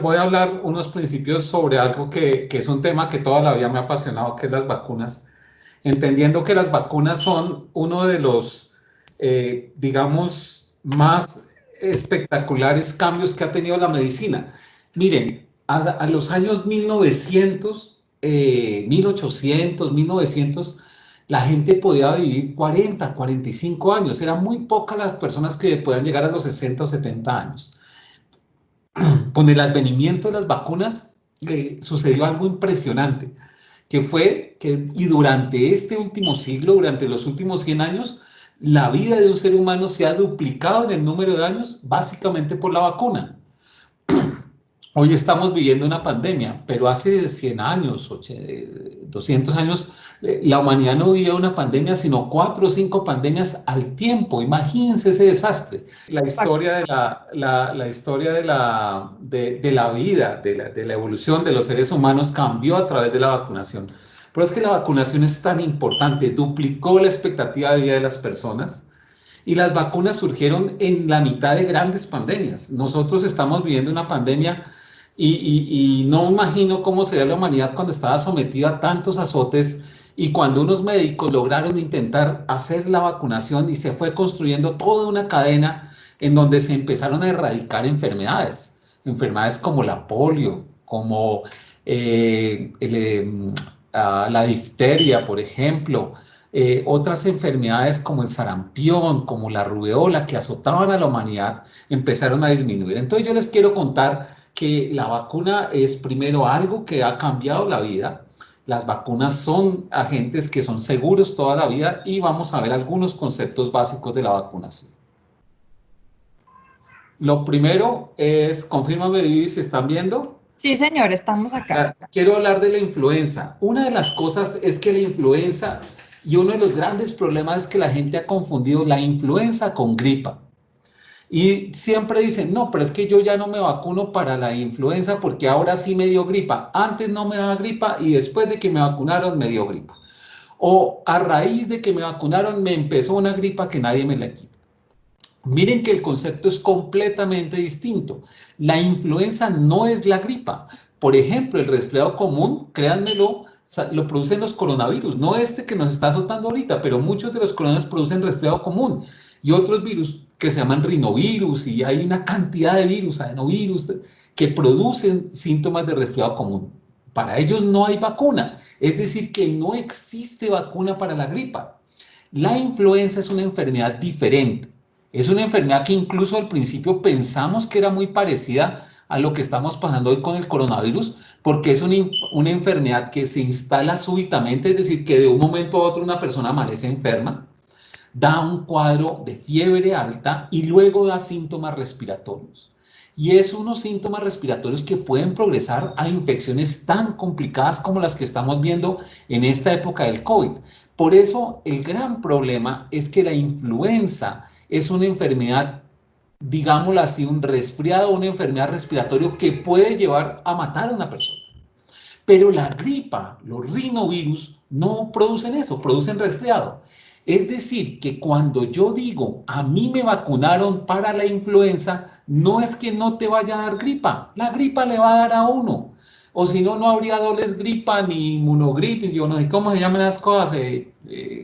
voy a hablar unos principios sobre algo que es un tema que toda la vida me ha apasionado, que es las vacunas. Entendiendo que las vacunas son uno de los, digamos, más espectaculares cambios que ha tenido la medicina. Miren, a los años 1900, 1800, 1900, la gente podía vivir 40, 45 años. Eran muy pocas las personas que podían llegar a los 60 o 70 años. Con el advenimiento de las vacunas sucedió algo impresionante, que fue que, y durante este último siglo, durante los últimos 100 años, la vida de un ser humano se ha duplicado en el número de años, básicamente por la vacuna. Hoy estamos viviendo una pandemia, pero hace 100 años, 200 años, la humanidad no vivía una pandemia, sino 4 o 5 pandemias al tiempo. Imagínense ese desastre. La historia la historia de la vida, de la evolución de los seres humanos cambió a través de la vacunación. Pero es que la vacunación es tan importante, duplicó la expectativa de vida de las personas. Y las vacunas surgieron en la mitad de grandes pandemias. Nosotros estamos viviendo una pandemia y no imagino cómo sería la humanidad cuando estaba sometida a tantos azotes y cuando unos médicos lograron intentar hacer la vacunación y se fue construyendo toda una cadena en donde se empezaron a erradicar enfermedades. Enfermedades como la polio, como la difteria, por ejemplo, otras enfermedades como el sarampión, como la rubeola, que azotaban a la humanidad, empezaron a disminuir. Entonces yo les quiero contar que la vacuna es primero algo que ha cambiado la vida. Las vacunas son agentes que son seguros toda la vida y vamos a ver algunos conceptos básicos de la vacunación. Lo primero es, confírmame, Vivi, si están viendo. Sí, señor, estamos acá. Quiero hablar de la influenza. Una de las cosas es que la influenza, y uno de los grandes problemas es que la gente ha confundido la influenza con gripa. Y siempre dicen, no, pero es que yo ya no me vacuno para la influenza porque ahora sí me dio gripa. Antes no me daba gripa y después de que me vacunaron me dio gripa. O a raíz de que me vacunaron me empezó una gripa que nadie me la quita. Miren que el concepto es completamente distinto. La influenza no es la gripa. Por ejemplo, el resfriado común, créanmelo, lo producen los coronavirus, no este que nos está azotando ahorita, pero muchos de los coronavirus producen resfriado común y otros virus que se llaman rinovirus y hay una cantidad de virus, adenovirus, que producen síntomas de resfriado común. Para ellos no hay vacuna, es decir, que no existe vacuna para la gripa. La influenza es una enfermedad diferente. Es una enfermedad que incluso al principio pensamos que era muy parecida a lo que estamos pasando hoy con el coronavirus, porque es una enfermedad que se instala súbitamente, es decir, que de un momento a otro una persona amanece enferma, da un cuadro de fiebre alta y luego da síntomas respiratorios. Y es unos síntomas respiratorios que pueden progresar a infecciones tan complicadas como las que estamos viendo en esta época del COVID. Por eso el gran problema es que la influenza es una enfermedad, digámoslo así, un resfriado, una enfermedad respiratoria que puede llevar a matar a una persona. Pero la gripa, los rinovirus, no producen eso, producen resfriado. Es decir, que cuando yo digo, a mí me vacunaron para la influenza, no es que no te vaya a dar gripa, la gripa le va a dar a uno. O si no, no habría dobles gripa ni inmunogripe, yo no sé cómo se llaman las cosas,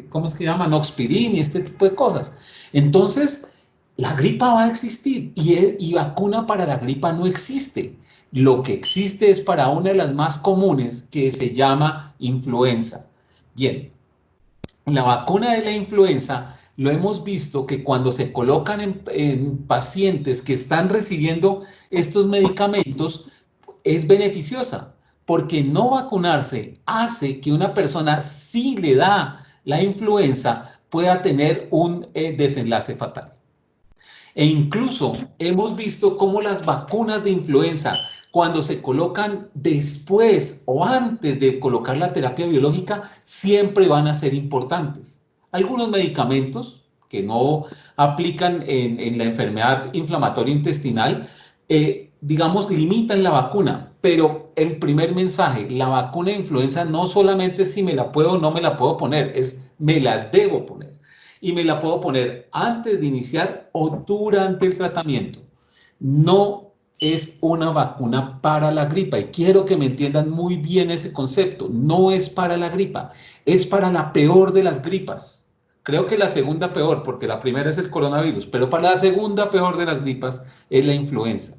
¿cómo es que llaman? Noxpirin y este tipo de cosas. Entonces, la gripa va a existir y vacuna para la gripa no existe. Lo que existe es para una de las más comunes que se llama influenza. Bien, la vacuna de la influenza lo hemos visto que cuando se colocan en pacientes que están recibiendo estos medicamentos es beneficiosa porque no vacunarse hace que una persona si le da la influenza pueda tener un desenlace fatal. E incluso hemos visto cómo las vacunas de influenza, cuando se colocan después o antes de colocar la terapia biológica, siempre van a ser importantes. Algunos medicamentos que no aplican en la enfermedad inflamatoria intestinal, digamos, limitan la vacuna, pero el primer mensaje, la vacuna de influenza no solamente es si me la puedo o no me la puedo poner, es me la debo poner y me la puedo poner antes de iniciar o durante el tratamiento. No es una vacuna para la gripa. Y quiero que me entiendan muy bien ese concepto. No es para la gripa, es para la peor de las gripas. Creo que la segunda peor, porque la primera es el coronavirus, pero para la segunda peor de las gripas es la influenza.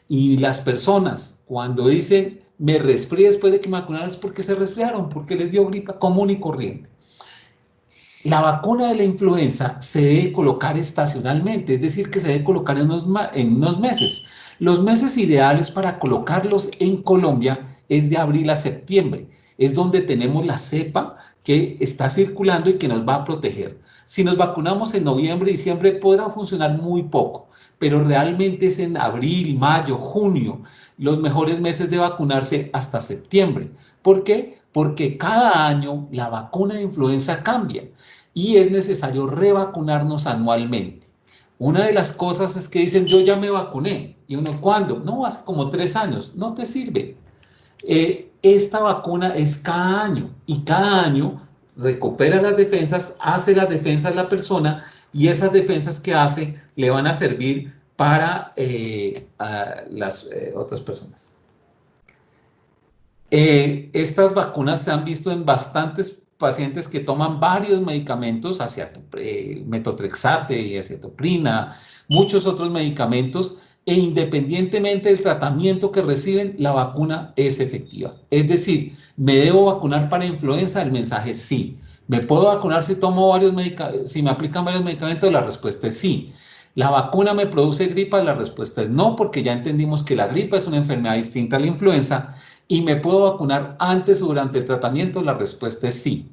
Y las personas, cuando dicen, me resfrié después de que me vacunaron, es porque se resfriaron, porque les dio gripa común y corriente. La vacuna de la influenza se debe colocar estacionalmente, es decir, que se debe colocar en unos meses. Los meses ideales para colocarlos en Colombia es de abril a septiembre. Es donde tenemos la cepa que está circulando y que nos va a proteger. Si nos vacunamos en noviembre y diciembre podrá funcionar muy poco, pero realmente es en abril, mayo, junio los mejores meses de vacunarse hasta septiembre. ¿Por qué? Porque cada año la vacuna de influenza cambia y es necesario revacunarnos anualmente. Una de las cosas es que dicen, yo ya me vacuné. Y uno, ¿cuándo? No, hace como 3 años. No te sirve. Esta vacuna es cada año y cada año recupera las defensas, hace las defensas la persona y esas defensas que hace le van a servir para a las otras personas. Estas vacunas se han visto en bastantes pacientes que toman varios medicamentos, metotrexate y acetoprina, muchos otros medicamentos, e independientemente del tratamiento que reciben, la vacuna es efectiva. Es decir, ¿me debo vacunar para influenza? El mensaje es sí. ¿Me puedo vacunar si tomo si me aplican varios medicamentos? La respuesta es sí. ¿La vacuna me produce gripa? La respuesta es no, porque ya entendimos que la gripa es una enfermedad distinta a la influenza. ¿Y me puedo vacunar antes o durante el tratamiento? La respuesta es sí.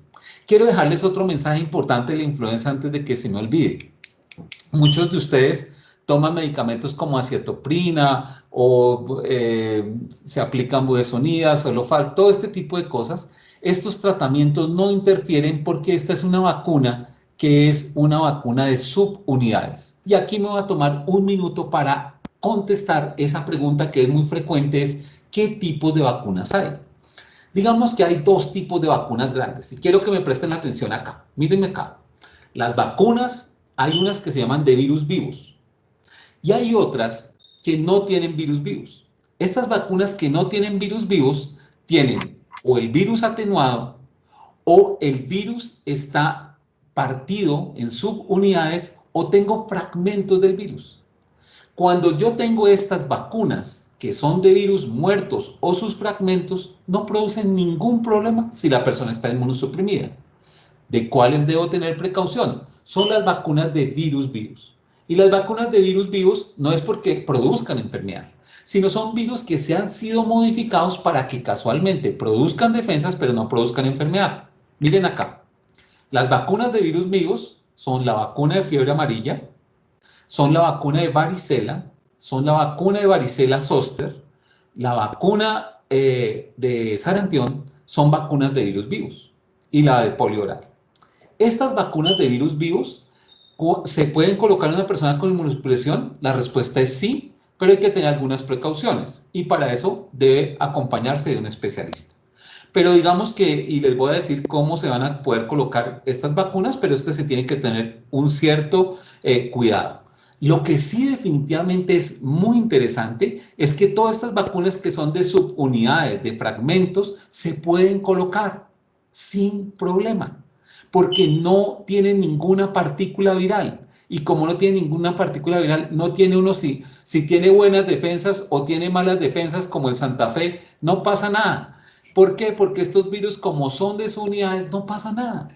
Quiero dejarles otro mensaje importante de la influenza antes de que se me olvide. Muchos de ustedes toman medicamentos como acetoprina o se aplican budesonida, Solofal, todo este tipo de cosas. Estos tratamientos no interfieren porque esta es una vacuna que es una vacuna de subunidades. Y aquí me voy a tomar un minuto para contestar esa pregunta que es muy frecuente, es ¿qué tipos de vacunas hay? Digamos que hay dos tipos de vacunas grandes y quiero que me presten atención acá. Mírenme acá. Las vacunas, hay unas que se llaman de virus vivos y hay otras que no tienen virus vivos. Estas vacunas que no tienen virus vivos tienen o el virus atenuado o el virus está partido en subunidades o tengo fragmentos del virus. Cuando yo tengo estas vacunas que son de virus muertos o sus fragmentos, no producen ningún problema si la persona está inmunosuprimida. ¿De cuáles debo tener precaución? Son las vacunas de virus vivos. Y las vacunas de virus vivos no es porque produzcan enfermedad, sino son virus que se han sido modificados para que casualmente produzcan defensas, pero no produzcan enfermedad. Miren acá, las vacunas de virus vivos son la vacuna de fiebre amarilla, son la vacuna de varicela, son la vacuna de varicela zoster, la vacuna de sarampión, son vacunas de virus vivos y la de polio oral. Estas vacunas de virus vivos, ¿se pueden colocar en una persona con inmunosupresión? La respuesta es sí, pero hay que tener algunas precauciones y para eso debe acompañarse de un especialista. Pero digamos que, y les voy a decir cómo se van a poder colocar estas vacunas, pero se tiene que tener un cierto cuidado. Lo que sí definitivamente es muy interesante es que todas estas vacunas que son de subunidades, de fragmentos, se pueden colocar sin problema, porque no tienen ninguna partícula viral. Y como no tiene ninguna partícula viral, no tiene uno si tiene buenas defensas o tiene malas defensas como el Santa Fe, no pasa nada. ¿Por qué? Porque estos virus, como son de subunidades, no pasa nada.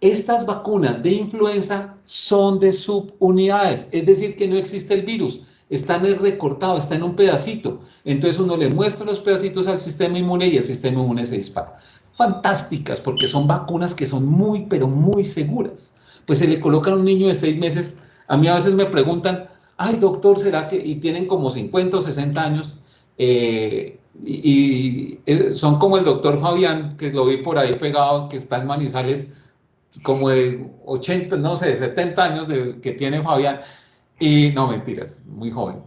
Estas vacunas de influenza son de subunidades, es decir, que no existe el virus, está en el recortado, está en un pedacito. Entonces uno le muestra los pedacitos al sistema inmune y el sistema inmune se dispara. Fantásticas, porque son vacunas que son muy, pero muy seguras. Pues se le coloca a un niño de 6 meses, a mí a veces me preguntan, ay doctor, ¿será que? Y tienen como 50 o 60 años, son como el doctor Fabián, que lo vi por ahí pegado, que está en Manizales, como de 80, no sé, 70 años que tiene Fabián, y no, mentiras, muy joven.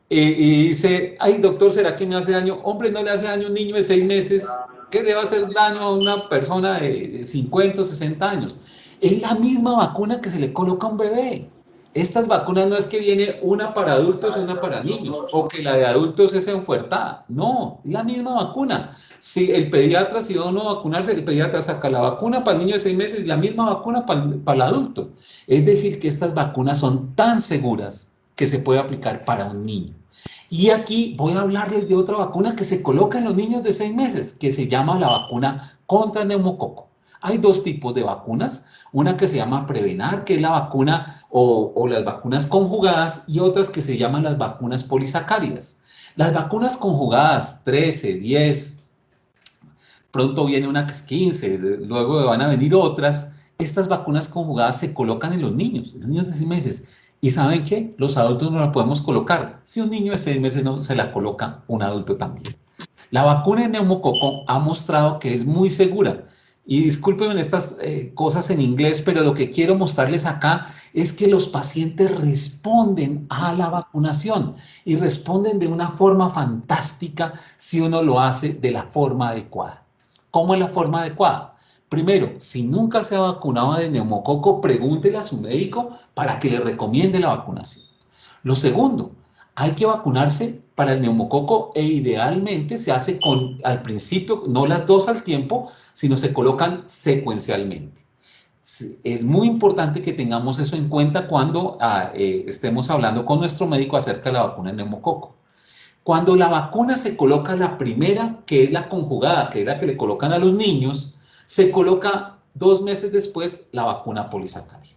Y dice, ay doctor, ¿será que me hace daño? Hombre, no le hace daño a un niño de 6 meses, ¿qué le va a hacer daño a una persona de 50 o 60 años? Es la misma vacuna que se le coloca a un bebé. Estas vacunas no es que viene una para adultos y una para niños, o que la de adultos es enfuertada. No, es la misma vacuna. Si el pediatra, si va uno a vacunarse, el pediatra saca la vacuna para el niño de 6 meses y la misma vacuna para el adulto. Es decir, que estas vacunas son tan seguras que se puede aplicar para un niño. Y aquí voy a hablarles de otra vacuna que se coloca en los niños de 6 meses, que se llama la vacuna contra neumococo. Hay dos tipos de vacunas, una que se llama Prevenar, que es la vacuna o las vacunas conjugadas, y otras que se llaman las vacunas polisacáridas. Las vacunas conjugadas, 13, 10, pronto viene una que es 15, luego van a venir otras. Estas vacunas conjugadas se colocan en los niños de 6 meses. ¿Y saben qué? Los adultos no la podemos colocar. Si un niño de 6 meses no se la coloca, un adulto también. La vacuna de neumococo ha mostrado que es muy segura. Y discúlpenme estas cosas en inglés, pero lo que quiero mostrarles acá es que los pacientes responden a la vacunación y responden de una forma fantástica si uno lo hace de la forma adecuada. ¿Cómo es la forma adecuada? Primero, si nunca se ha vacunado de neumococo, pregúntele a su médico para que le recomiende la vacunación. Lo segundo, hay que vacunarse para el neumococo e idealmente se hace al principio, no las dos al tiempo, sino se colocan secuencialmente. Es muy importante que tengamos eso en cuenta cuando estemos hablando con nuestro médico acerca de la vacuna de neumococo. Cuando la vacuna se coloca la primera, que es la conjugada, que es la que le colocan a los niños, se coloca 2 meses después la vacuna polisacárica.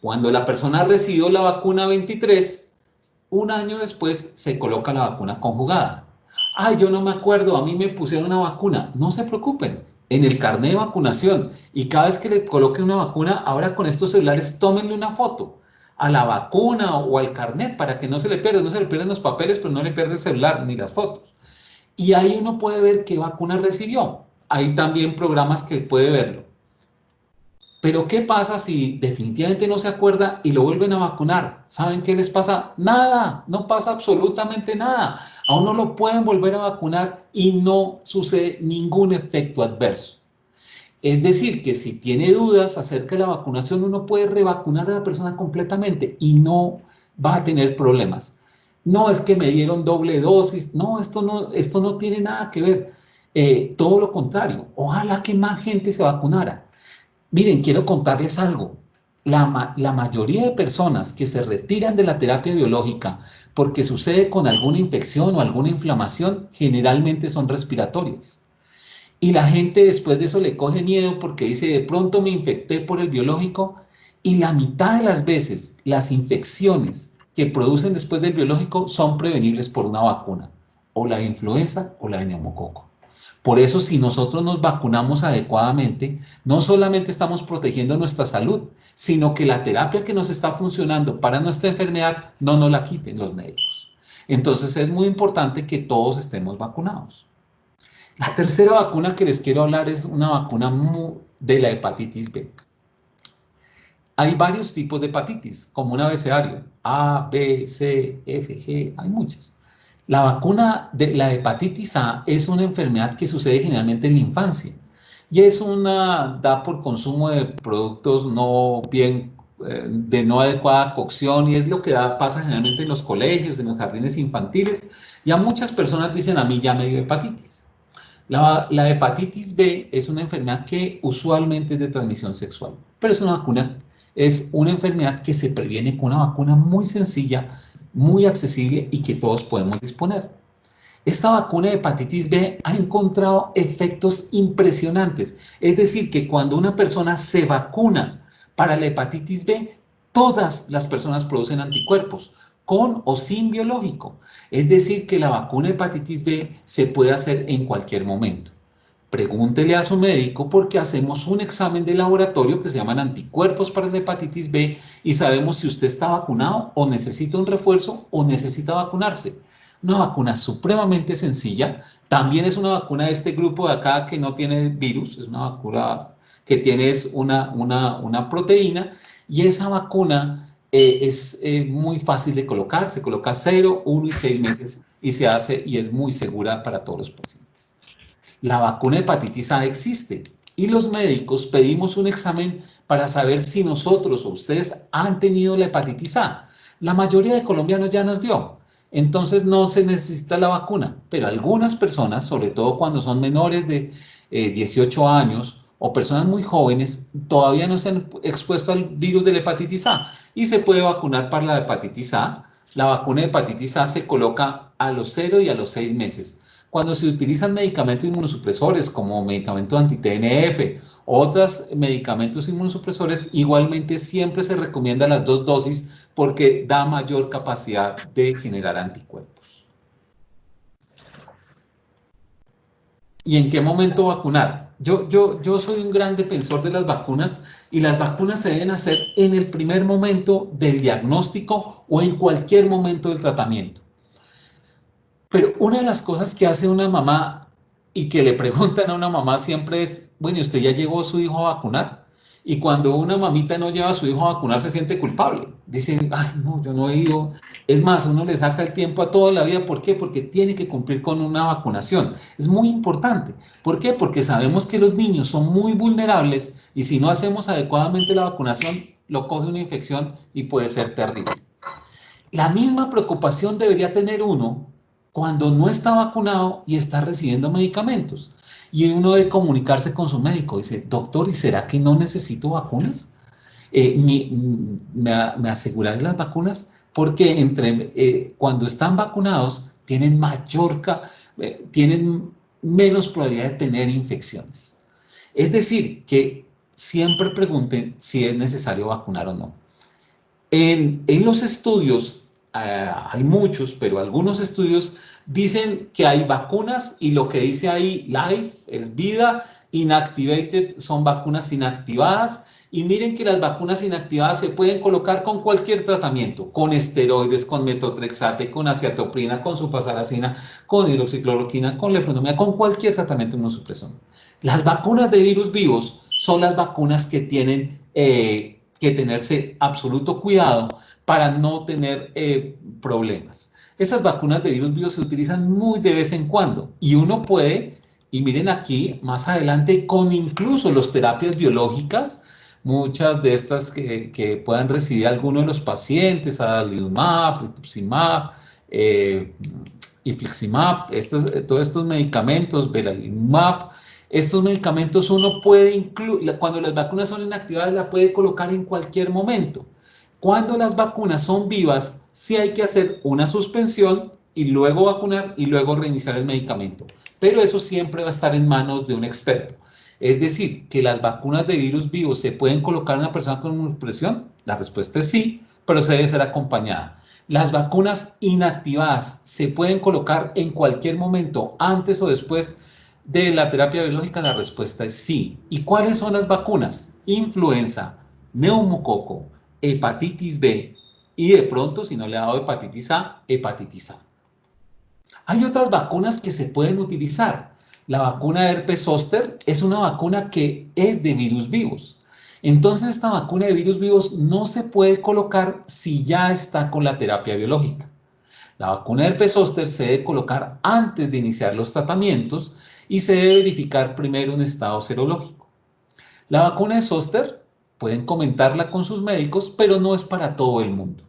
Cuando la persona recibió la vacuna 23, un año después se coloca la vacuna conjugada. Ay, yo no me acuerdo, a mí me pusieron una vacuna. No se preocupen, en el carnet de vacunación y cada vez que le coloquen una vacuna, ahora con estos celulares, tómenle una foto a la vacuna o al carnet para que no se le pierda, no se le pierden los papeles, pero no le pierde el celular ni las fotos. Y ahí uno puede ver qué vacuna recibió. Hay también programas que puede verlo. Pero ¿qué pasa si definitivamente no se acuerda y lo vuelven a vacunar? ¿Saben qué les pasa? Nada, no pasa absolutamente nada. A uno lo pueden volver a vacunar y no sucede ningún efecto adverso. Es decir, que si tiene dudas acerca de la vacunación, uno puede revacunar a la persona completamente y no va a tener problemas. No es que me dieron doble dosis, no, esto no tiene nada que ver. Todo lo contrario, ojalá que más gente se vacunara. Miren, quiero contarles algo. La mayoría de personas que se retiran de la terapia biológica porque sucede con alguna infección o alguna inflamación, generalmente son respiratorias. Y la gente después de eso le coge miedo porque dice, de pronto me infecté por el biológico, y la mitad de las veces las infecciones que producen después del biológico son prevenibles por una vacuna, o la de influenza o la de neumococo. Por eso, si nosotros nos vacunamos adecuadamente, no solamente estamos protegiendo nuestra salud, sino que la terapia que nos está funcionando para nuestra enfermedad no nos la quiten los médicos. Entonces es muy importante que todos estemos vacunados. La tercera vacuna que les quiero hablar es una vacuna de la hepatitis B. Hay varios tipos de hepatitis, como un abecedario, A, B, C, F, G, hay muchas. La vacuna de la hepatitis A es una enfermedad que sucede generalmente en la infancia y da por consumo de productos de no adecuada cocción, y es lo que pasa generalmente en los colegios, en los jardines infantiles, y a muchas personas dicen, a mí ya me dio hepatitis. La hepatitis B es una enfermedad que usualmente es de transmisión sexual, pero es una enfermedad que se previene con una vacuna muy sencilla, muy accesible y que todos podemos disponer. Esta vacuna de hepatitis B ha encontrado efectos impresionantes. Es decir, que cuando una persona se vacuna para la hepatitis B, todas las personas producen anticuerpos, con o sin biológico. Es decir, que la vacuna de hepatitis B se puede hacer en cualquier momento. Pregúntele a su médico porque hacemos un examen de laboratorio que se llaman anticuerpos para la hepatitis B y sabemos si usted está vacunado o necesita un refuerzo o necesita vacunarse. Una vacuna supremamente sencilla. También es una vacuna de este grupo de acá que no tiene virus, es una vacuna que tiene una proteína, y esa vacuna es muy fácil de colocar. Se coloca 0, 1 y 6 meses y se hace y es muy segura para todos los pacientes. La vacuna de hepatitis A existe y los médicos pedimos un examen para saber si nosotros o ustedes han tenido la hepatitis A. La mayoría de colombianos ya nos dio, entonces no se necesita la vacuna, pero algunas personas, sobre todo cuando son menores de 18 años o personas muy jóvenes, todavía no se han expuesto al virus de la hepatitis A y se puede vacunar para la hepatitis A. La vacuna de hepatitis A se coloca a los 0 y a los 6 meses. Cuando se utilizan medicamentos inmunosupresores como medicamento anti-TNF, otros medicamentos inmunosupresores, igualmente siempre se recomienda las 2 dosis porque da mayor capacidad de generar anticuerpos. ¿Y en qué momento vacunar? Yo soy un gran defensor de las vacunas y las vacunas se deben hacer en el primer momento del diagnóstico o en cualquier momento del tratamiento. Pero una de las cosas que hace una mamá y que le preguntan a una mamá siempre es, bueno, ¿y usted ya llevó a su hijo a vacunar? Y cuando una mamita no lleva a su hijo a vacunar se siente culpable. Dice, ay, no, yo no he ido. Es más, uno le saca el tiempo a toda la vida. ¿Por qué? Porque tiene que cumplir con una vacunación. Es muy importante. ¿Por qué? Porque sabemos que los niños son muy vulnerables y si no hacemos adecuadamente la vacunación, lo coge una infección y puede ser terrible. La misma preocupación debería tener uno cuando no está vacunado y está recibiendo medicamentos. Y uno debe comunicarse con su médico. Dice, doctor, ¿y será que no necesito vacunas? ¿Me aseguraré las vacunas? Porque cuando están vacunados tienen menos probabilidad de tener infecciones. Es decir, que siempre pregunten si es necesario vacunar o no. En los estudios, hay muchos, pero algunos estudios dicen que hay vacunas y lo que dice ahí, live, es vida, inactivated son vacunas inactivadas. Y miren que las vacunas inactivadas se pueden colocar con cualquier tratamiento, con esteroides, con metotrexate, con aciatoprina, con sulfasalazina, con hidroxicloroquina, con leflunomida, con cualquier tratamiento inmunosupresor. Las vacunas de virus vivos son las vacunas que tienen que tenerse absoluto cuidado para no tener problemas. Esas vacunas de virus vivos se utilizan muy de vez en cuando y uno puede, y miren aquí más adelante, con incluso las terapias biológicas, muchas de estas que puedan recibir algunos de los pacientes, adalimumab, rituximab, infliximab, todos estos medicamentos, beralimumab, estos medicamentos uno puede incluir, cuando las vacunas son inactivadas, la puede colocar en cualquier momento. Cuando las vacunas son vivas, sí hay que hacer una suspensión y luego vacunar y luego reiniciar el medicamento. Pero eso siempre va a estar en manos de un experto. Es decir, que las vacunas de virus vivos se pueden colocar en una persona con inmunosupresión. La respuesta es sí, pero se debe ser acompañada. Las vacunas inactivadas se pueden colocar en cualquier momento, antes o después de la terapia biológica. La respuesta es sí. ¿Y cuáles son las vacunas? Influenza, neumococo, hepatitis B y de pronto, si no le ha dado hepatitis A, hepatitis A. Hay otras vacunas que se pueden utilizar. La vacuna de herpes zóster es una vacuna que es de virus vivos. Entonces, esta vacuna de virus vivos no se puede colocar si ya está con la terapia biológica. La vacuna de herpes zóster se debe colocar antes de iniciar los tratamientos y se debe verificar primero un estado serológico. La vacuna de zóster pueden comentarla con sus médicos, pero no es para todo el mundo.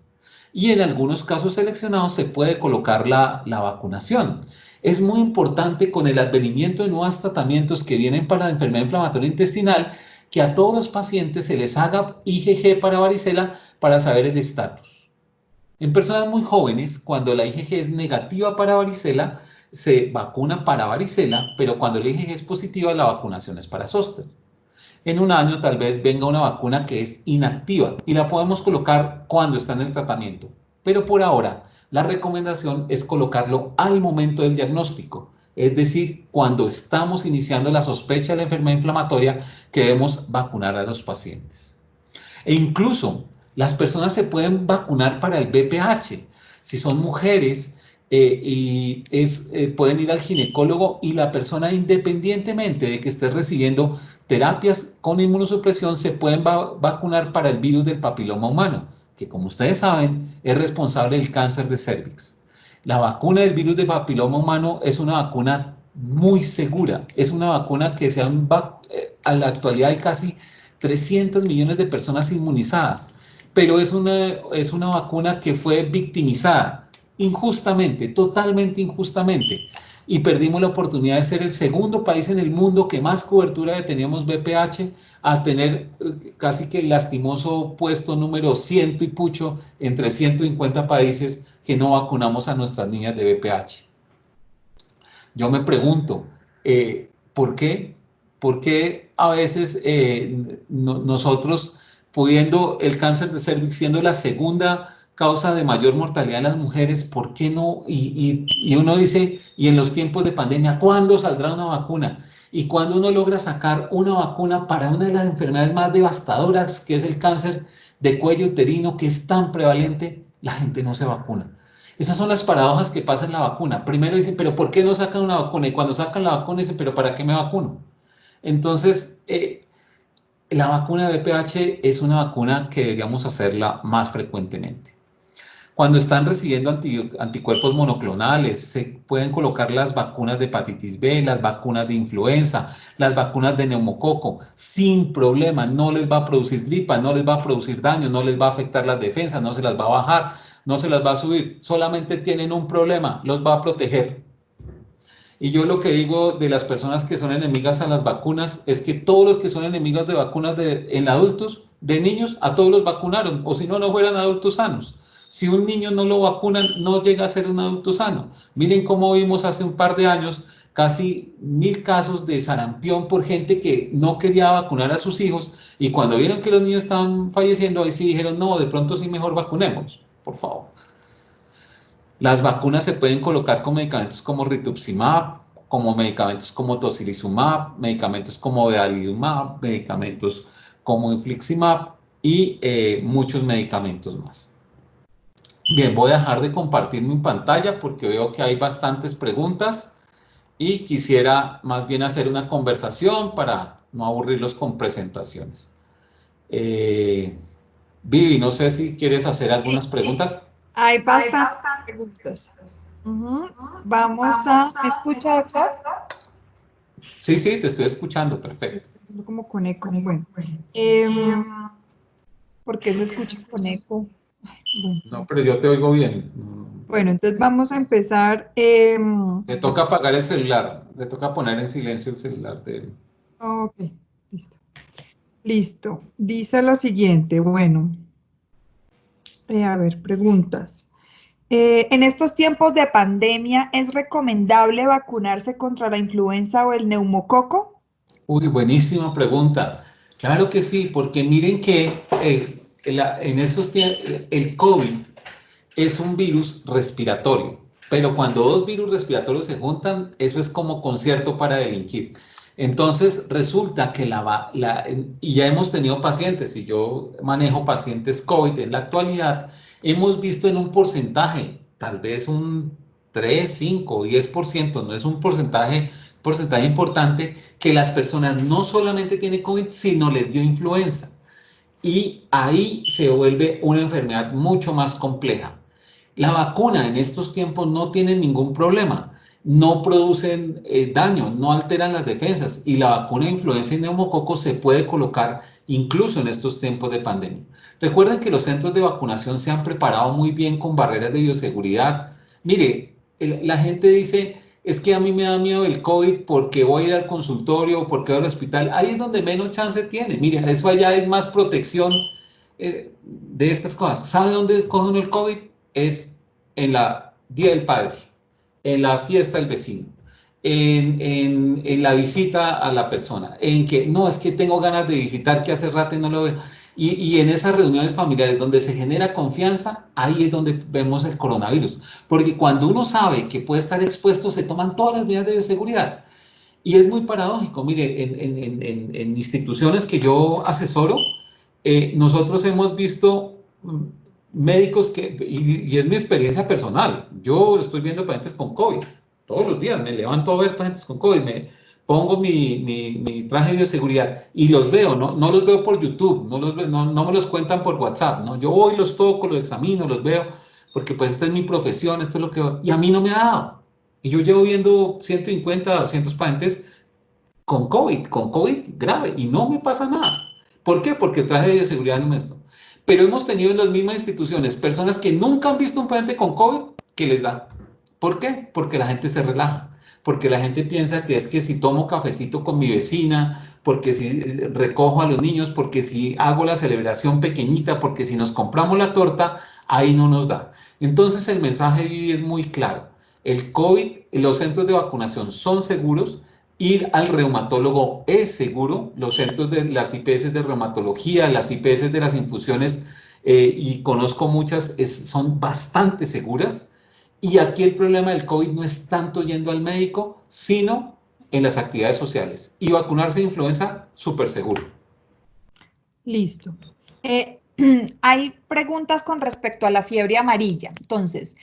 Y en algunos casos seleccionados se puede colocar la vacunación. Es muy importante con el advenimiento de nuevos tratamientos que vienen para la enfermedad inflamatoria intestinal que a todos los pacientes se les haga IgG para varicela para saber el estatus. En personas muy jóvenes, cuando la IgG es negativa para varicela, se vacuna para varicela, pero cuando la IgG es positiva, la vacunación es para zóster. En un año tal vez venga una vacuna que es inactiva y la podemos colocar cuando está en el tratamiento. Pero por ahora, la recomendación es colocarlo al momento del diagnóstico, es decir, cuando estamos iniciando la sospecha de la enfermedad inflamatoria que debemos vacunar a los pacientes. E incluso las personas se pueden vacunar para el VPH. Si son mujeres pueden ir al ginecólogo y la persona, independientemente de que esté recibiendo terapias con inmunosupresión, se pueden vacunar para el virus del papiloma humano, que como ustedes saben es responsable del cáncer de cervix. La vacuna del virus del papiloma humano es una vacuna muy segura, es una vacuna que a la actualidad hay casi 300 millones de personas inmunizadas, pero es una vacuna que fue victimizada injustamente, totalmente injustamente, y perdimos la oportunidad de ser el segundo país en el mundo que más cobertura teníamos VPH, a tener casi que el lastimoso puesto número 100 y pucho entre 150 países que no vacunamos a nuestras niñas de VPH. Yo me pregunto, ¿por qué? ¿Por qué a veces nosotros, pudiendo el cáncer de cervix siendo la segunda causa de mayor mortalidad en las mujeres, ¿por qué no? Y uno dice, y en los tiempos de pandemia, ¿cuándo saldrá una vacuna? Y cuando uno logra sacar una vacuna para una de las enfermedades más devastadoras, que es el cáncer de cuello uterino, que es tan prevalente, la gente no se vacuna. Esas son las paradojas que pasan en la vacuna. Primero dicen, pero ¿por qué no sacan una vacuna? Y cuando sacan la vacuna dicen, pero ¿para qué me vacuno? Entonces, la vacuna de VPH es una vacuna que deberíamos hacerla más frecuentemente. Cuando están recibiendo anticuerpos monoclonales, se pueden colocar las vacunas de hepatitis B, las vacunas de influenza, las vacunas de neumococo, sin problema. No les va a producir gripa, no les va a producir daño, no les va a afectar las defensas, no se las va a bajar, no se las va a subir. Solamente tienen un problema, los va a proteger. Y yo lo que digo de las personas que son enemigas a las vacunas es que todos los que son enemigos de vacunas en adultos, de niños, a todos los vacunaron, o si no, no fueran adultos sanos. Si un niño no lo vacunan, no llega a ser un adulto sano. Miren cómo vimos hace un par de años casi 1000 casos de sarampión por gente que no quería vacunar a sus hijos, y cuando vieron que los niños estaban falleciendo, ahí sí dijeron, no, de pronto sí mejor vacunemos, por favor. Las vacunas se pueden colocar con medicamentos como rituximab, como medicamentos como tocilizumab, medicamentos como vedolizumab, medicamentos como infliximab y muchos medicamentos más. Bien, voy a dejar de compartir mi pantalla porque veo que hay bastantes preguntas y quisiera más bien hacer una conversación para no aburrirlos con presentaciones. Vivi, no sé si quieres hacer algunas preguntas. Hay bastantes preguntas. Vamos a... ¿Me escucha, doctor? Sí, sí, te estoy escuchando, perfecto. Como con eco. Bueno, ¿por qué se escucha con eco? Bueno. No, pero yo te oigo bien. Bueno, entonces vamos a empezar. Te toca apagar el celular, te toca poner en silencio el celular de él. Ok, listo. Listo. Dice lo siguiente, bueno. A ver, preguntas. En estos tiempos de pandemia, ¿es recomendable vacunarse contra la influenza o el neumococo? Uy, buenísima pregunta. Claro que sí, porque miren que en estos tiempos el COVID es un virus respiratorio, pero cuando dos virus respiratorios se juntan, eso es como concierto para delinquir. Entonces resulta que y ya hemos tenido pacientes, y yo manejo pacientes COVID en la actualidad, hemos visto en un porcentaje, tal vez un 3, 5, 10%, no es un porcentaje importante, que las personas no solamente tienen COVID, sino les dio influenza. Y ahí se vuelve una enfermedad mucho más compleja. La vacuna en estos tiempos no tiene ningún problema, no producen daño, no alteran las defensas, y la vacuna de influenza y neumococo se puede colocar incluso en estos tiempos de pandemia. Recuerden que los centros de vacunación se han preparado muy bien con barreras de bioseguridad. Mire, la gente dice, es que a mí me da miedo el COVID porque voy a ir al consultorio o porque voy al hospital. Ahí es donde menos chance tiene. Mire, eso allá hay más protección de estas cosas. ¿Sabe dónde cogen el COVID? Es en la Día del Padre, en la fiesta del vecino, en la visita a la persona, en que no, es que tengo ganas de visitar, que hace rato no lo veo. Y en esas reuniones familiares donde se genera confianza, ahí es donde vemos el coronavirus. Porque cuando uno sabe que puede estar expuesto, se toman todas las medidas de bioseguridad. Y es muy paradójico. Mire, en instituciones que yo asesoro, nosotros hemos visto médicos y es mi experiencia personal, yo estoy viendo pacientes con COVID, todos los días me levanto a ver pacientes con COVID, me pongo mi traje de bioseguridad y los veo, no los veo por YouTube, no me los cuentan por WhatsApp, ¿no? Yo voy, los toco, los examino, los veo, porque pues esta es mi profesión, esto es lo que... Y a mí no me ha dado. Y yo llevo viendo 150, 200 pacientes con COVID grave, y no me pasa nada. ¿Por qué? Porque el traje de bioseguridad no es esto. Pero hemos tenido en las mismas instituciones personas que nunca han visto un paciente con COVID que les da. ¿Por qué? Porque la gente se relaja, porque la gente piensa que es que si tomo cafecito con mi vecina, porque si recojo a los niños, porque si hago la celebración pequeñita, porque si nos compramos la torta, ahí no nos da. Entonces el mensaje Vivi es muy claro. El COVID, los centros de vacunación son seguros, ir al reumatólogo es seguro, los centros de las IPS de reumatología, las IPS de las infusiones, y conozco muchas, son bastante seguras. Y aquí el problema del COVID no es tanto yendo al médico, sino en las actividades sociales. Y vacunarse de influenza, súper seguro. Listo. Hay preguntas con respecto a la fiebre amarilla. Entonces,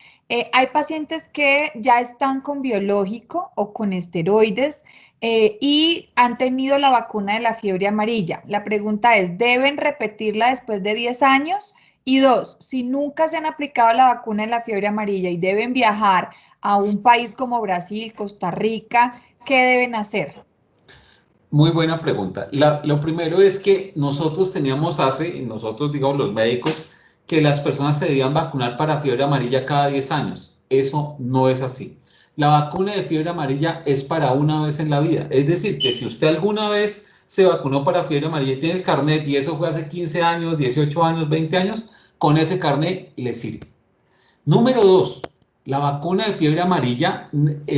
hay pacientes que ya están con biológico o con esteroides y han tenido la vacuna de la fiebre amarilla. La pregunta es, ¿deben repetirla después de 10 años? Y dos, si nunca se han aplicado la vacuna de la fiebre amarilla y deben viajar a un país como Brasil, Costa Rica, ¿qué deben hacer? Muy buena pregunta. Lo primero es que nosotros teníamos nosotros digamos los médicos, que las personas se debían vacunar para fiebre amarilla cada 10 años. Eso no es así. La vacuna de fiebre amarilla es para una vez en la vida. Es decir, que si usted alguna vez se vacunó para fiebre amarilla y tiene el carnet, y eso fue hace 15 años, 18 años, 20 años, con ese carnet le sirve. Número dos, la vacuna de fiebre amarilla,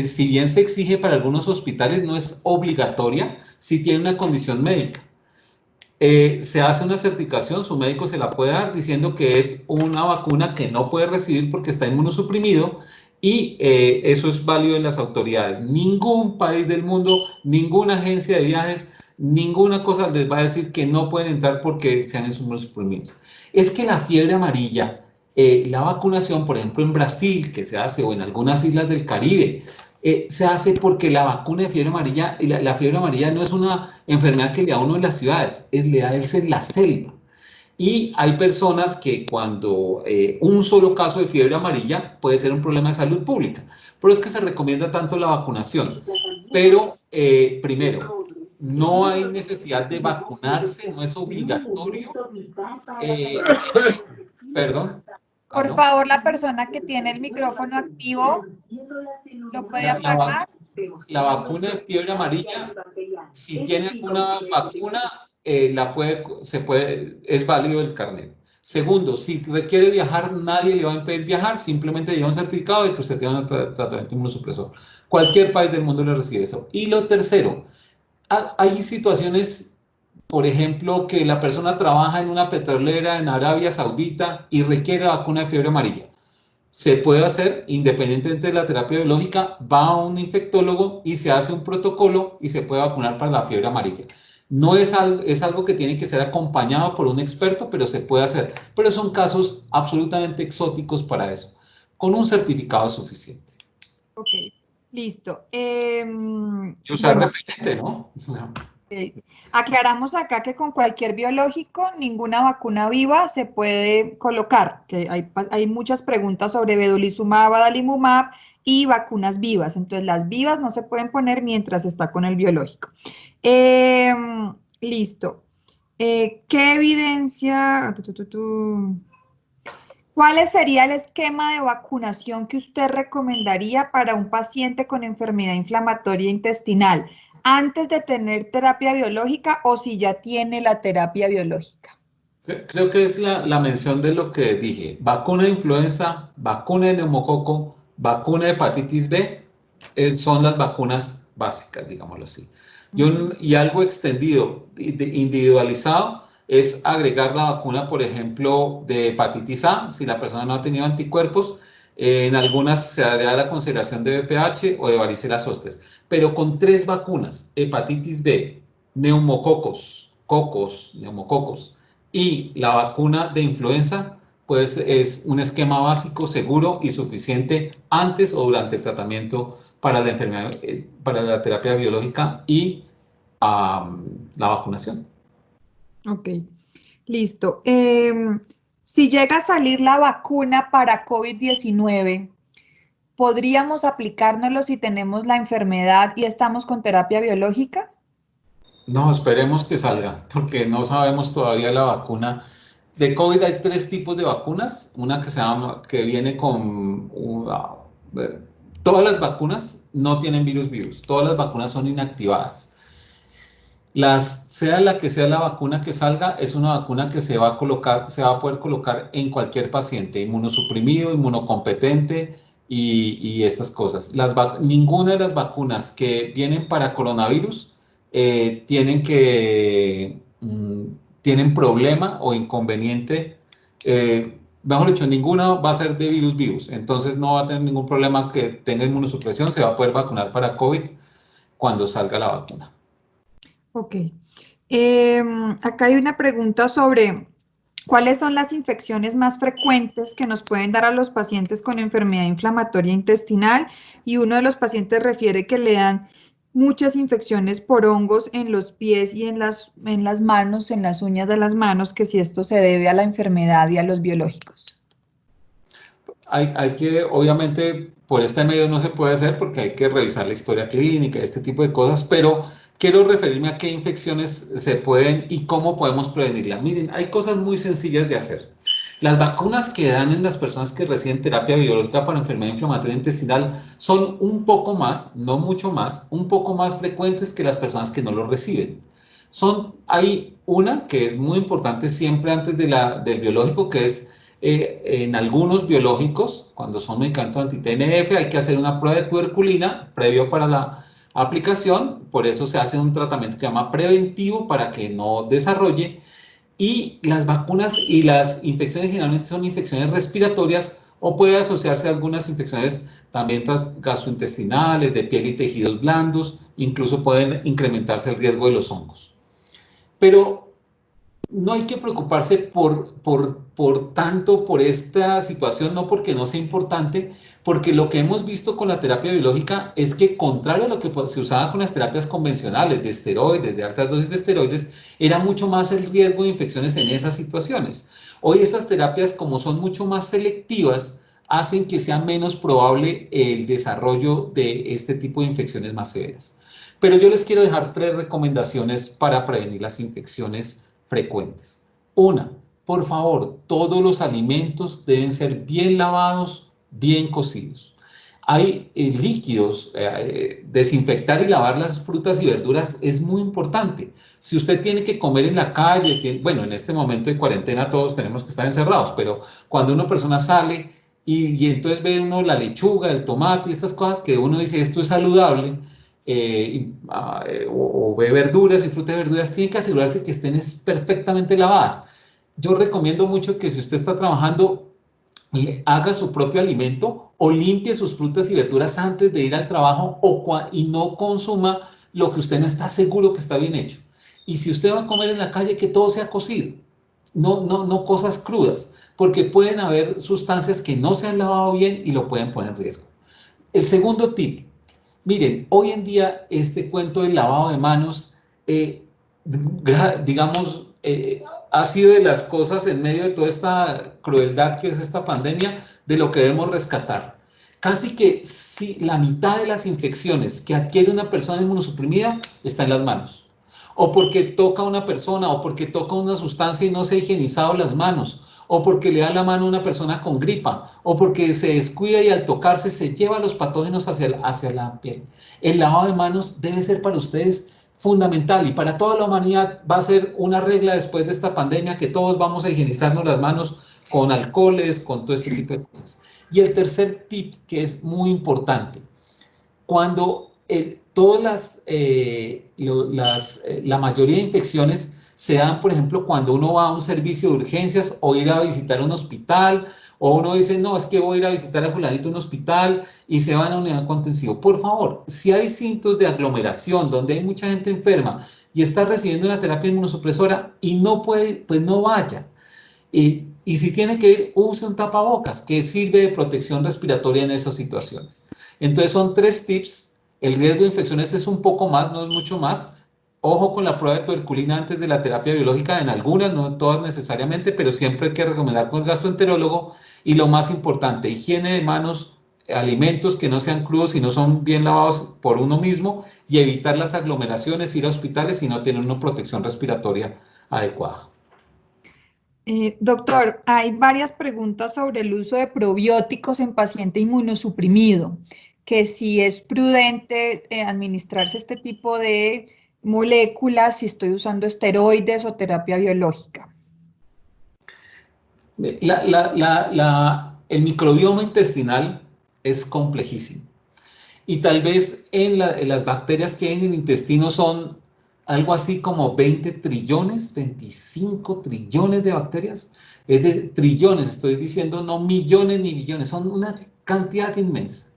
si bien se exige para algunos hospitales, no es obligatoria si tiene una condición médica. Se hace una certificación, su médico se la puede dar diciendo que es una vacuna que no puede recibir porque está inmunosuprimido, y eso es válido en las autoridades. Ningún país del mundo, ninguna agencia de viajes, ninguna cosa les va a decir que no pueden entrar porque sean inmunosuprimidos. Es que la fiebre amarilla, la vacunación, por ejemplo, en Brasil, que se hace, o en algunas islas del Caribe, se hace porque la vacuna de fiebre amarilla, y la fiebre amarilla no es una enfermedad que le da a uno en las ciudades, le da a él en la selva. Y hay personas que cuando un solo caso de fiebre amarilla puede ser un problema de salud pública. Por eso es que se recomienda tanto la vacunación. Pero primero, no hay necesidad de vacunarse, no es obligatorio. Eh, perdón, Por ¿aló? favor, la persona que tiene el micrófono activo, ¿lo puede La, la apagar? la vacuna de fiebre amarilla, si tiene alguna vacuna, es válido el carnet. Segundo, si requiere viajar, nadie le va a impedir viajar, simplemente lleva un certificado de que usted tiene un tratamiento inmunosupresor. Cualquier país del mundo le recibe eso. Y lo tercero, hay situaciones, por ejemplo, que la persona trabaja en una petrolera en Arabia Saudita y requiere vacuna de fiebre amarilla. Se puede hacer, independientemente de la terapia biológica, va a un infectólogo y se hace un protocolo y se puede vacunar para la fiebre amarilla. No es algo, es algo que tiene que ser acompañado por un experto, pero se puede hacer. Pero son casos absolutamente exóticos para eso, con un certificado suficiente. Ok, listo. Y usar Bueno, repelente, ¿no? aclaramos acá que con cualquier biológico, ninguna vacuna viva se puede colocar, que hay muchas preguntas sobre vedolizumab, adalimumab y vacunas vivas. Entonces, las vivas no se pueden poner mientras está con el biológico. Listo. ¿Qué evidencia? ¿Cuál sería el esquema de vacunación que usted recomendaría para un paciente con enfermedad inflamatoria intestinal antes de tener terapia biológica o si ya tiene la terapia biológica? Creo que es la mención de lo que dije. Vacuna de influenza, vacuna de neumococo, vacuna de hepatitis B, son las vacunas básicas, digámoslo así. Y algo extendido, individualizado, es agregar la vacuna, por ejemplo, de hepatitis A, si la persona no ha tenido anticuerpos. En algunas se hará la consideración de VPH o de varicela zoster. Pero con 3 vacunas, hepatitis B, neumococos, y la vacuna de influenza, pues es un esquema básico, seguro y suficiente antes o durante el tratamiento para la enfermedad, para la terapia biológica y la vacunación. Ok, listo. Si llega a salir la vacuna para COVID-19, ¿podríamos aplicárnoslo si tenemos la enfermedad y estamos con terapia biológica? No, esperemos que salga, porque no sabemos todavía la vacuna. De COVID hay tres tipos de vacunas. Una que se llama, que viene con... todas las vacunas no tienen virus. Todas las vacunas son inactivadas. Sea la que sea la vacuna que salga, es una vacuna que se va a colocar, se va a poder colocar en cualquier paciente, inmunosuprimido, inmunocompetente y estas cosas. Ninguna de las vacunas que vienen para coronavirus tienen problema o inconveniente. Mejor dicho, ninguna va a ser de virus vivos, entonces no va a tener ningún problema que tenga inmunosupresión, se va a poder vacunar para COVID cuando salga la vacuna. Ok. Acá hay una pregunta sobre cuáles son las infecciones más frecuentes que nos pueden dar a los pacientes con enfermedad inflamatoria intestinal, y uno de los pacientes refiere que le dan muchas infecciones por hongos en los pies y en las manos, en las uñas de las manos, que si esto se debe a la enfermedad y a los biológicos. Hay que, obviamente, por este medio no se puede hacer porque hay que revisar la historia clínica, este tipo de cosas, pero quiero referirme a qué infecciones se pueden y cómo podemos prevenirla. Miren, hay cosas muy sencillas de hacer. Las vacunas que dan en las personas que reciben terapia biológica para enfermedad inflamatoria intestinal son un poco más, no mucho más, un poco más frecuentes que las personas que no lo reciben. Hay una que es muy importante siempre antes del biológico, que es en algunos biológicos, cuando son medicamentos anti-TNF, hay que hacer una prueba de tuberculina previo para la aplicación, por eso se hace un tratamiento que se llama preventivo para que no desarrolle. Y las vacunas y las infecciones generalmente son infecciones respiratorias o puede asociarse a algunas infecciones también gastrointestinales, de piel y tejidos blandos, incluso pueden incrementarse el riesgo de los hongos. Pero no hay que preocuparse por tanto por esta situación, no porque no sea importante, porque lo que hemos visto con la terapia biológica es que, contrario a lo que se usaba con las terapias convencionales de esteroides, de altas dosis de esteroides, era mucho más el riesgo de infecciones en esas situaciones. Hoy esas terapias, como son mucho más selectivas, hacen que sea menos probable el desarrollo de este tipo de infecciones más severas. Pero yo les quiero dejar 3 recomendaciones para prevenir las infecciones frecuentes. Una, por favor, todos los alimentos deben ser bien lavados, bien cocidos. Hay líquidos, desinfectar y lavar las frutas y verduras es muy importante. Si usted tiene que comer en la calle, bueno, en este momento de cuarentena todos tenemos que estar encerrados, pero cuando una persona sale y entonces ve uno la lechuga, el tomate y estas cosas que uno dice esto es saludable, o ve verduras y frutas y verduras, tiene que asegurarse que estén perfectamente lavadas. Yo recomiendo mucho que si usted está trabajando, haga su propio alimento o limpie sus frutas y verduras antes de ir al trabajo y no consuma lo que usted no está seguro que está bien hecho. Y si usted va a comer en la calle, que todo sea cocido, no cosas crudas, porque pueden haber sustancias que no se han lavado bien y lo pueden poner en riesgo. El segundo tip: miren, hoy en día este cuento del lavado de manos, digamos, ha sido de las cosas en medio de toda esta crueldad que es esta pandemia, de lo que debemos rescatar. Casi que la mitad de las infecciones que adquiere una persona inmunosuprimida está en las manos. O porque toca a una persona, o porque toca una sustancia y no se ha higienizado las manos, o porque le da la mano a una persona con gripa, o porque se descuida y al tocarse se lleva los patógenos hacia la piel. El lavado de manos debe ser para ustedes fundamental y para toda la humanidad va a ser una regla después de esta pandemia, que todos vamos a higienizarnos las manos con alcoholes, con todo este tipo de cosas. Y el tercer tip, que es muy importante: cuando la mayoría de infecciones se dan, por ejemplo, cuando uno va a un servicio de urgencias o ir a visitar un hospital, o uno dice, no, es que voy a ir a visitar a fulanito un hospital y se van a una unidad contensiva. Por favor, si hay síntomas de aglomeración donde hay mucha gente enferma y está recibiendo una terapia inmunosupresora y no puede, pues no vaya. Y si tiene que ir, use un tapabocas que sirve de protección respiratoria en esas situaciones. Entonces son 3 tips. El riesgo de infecciones es un poco más, no es mucho más. Ojo con la prueba de tuberculina antes de la terapia biológica, en algunas, no en todas necesariamente, pero siempre hay que recomendar con el gastroenterólogo. Y lo más importante, higiene de manos alimentos que no sean crudos y no son bien lavados por uno mismo, y evitar las aglomeraciones, ir a hospitales y no tener una protección respiratoria adecuada. Doctor, hay varias preguntas sobre el uso de probióticos en paciente inmunosuprimido, que si es prudente administrarse este tipo de moléculas, si estoy usando esteroides o terapia biológica. El microbioma intestinal es complejísimo. Y tal vez en las bacterias que hay en el intestino son algo así como 20 trillones, 25 trillones de bacterias. Es de trillones, estoy diciendo no millones ni billones, son una cantidad inmensa.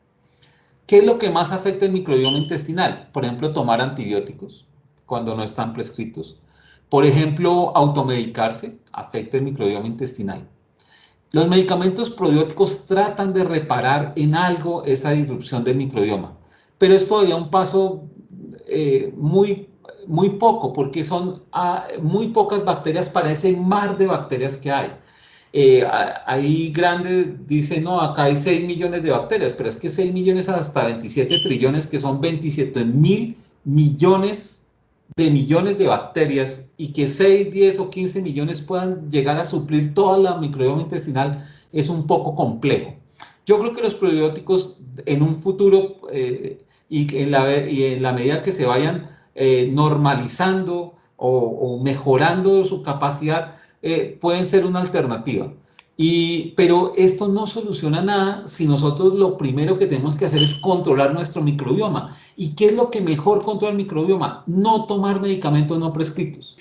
¿Qué es lo que más afecta el microbioma intestinal? Por ejemplo, tomar antibióticos cuando no están prescritos. Por ejemplo, automedicarse afecta el microbioma intestinal. Los medicamentos probióticos tratan de reparar en algo esa disrupción del microbioma, pero es todavía un paso muy poco, porque son muy pocas bacterias para ese mar de bacterias que hay. Hay grandes, dicen, no, acá hay 6 millones de bacterias, pero es que 6 millones hasta 27 trillones, que son 27.000 millones de bacterias, y que 6, 10 o 15 millones puedan llegar a suplir toda la microbioma intestinal es un poco complejo. Yo creo que los probióticos en un futuro y en la medida que se vayan normalizando o mejorando su capacidad, pueden ser una alternativa. Pero esto no soluciona nada si nosotros lo primero que tenemos que hacer es controlar nuestro microbioma. ¿Y qué es lo que mejor controla el microbioma? No tomar medicamentos no prescritos.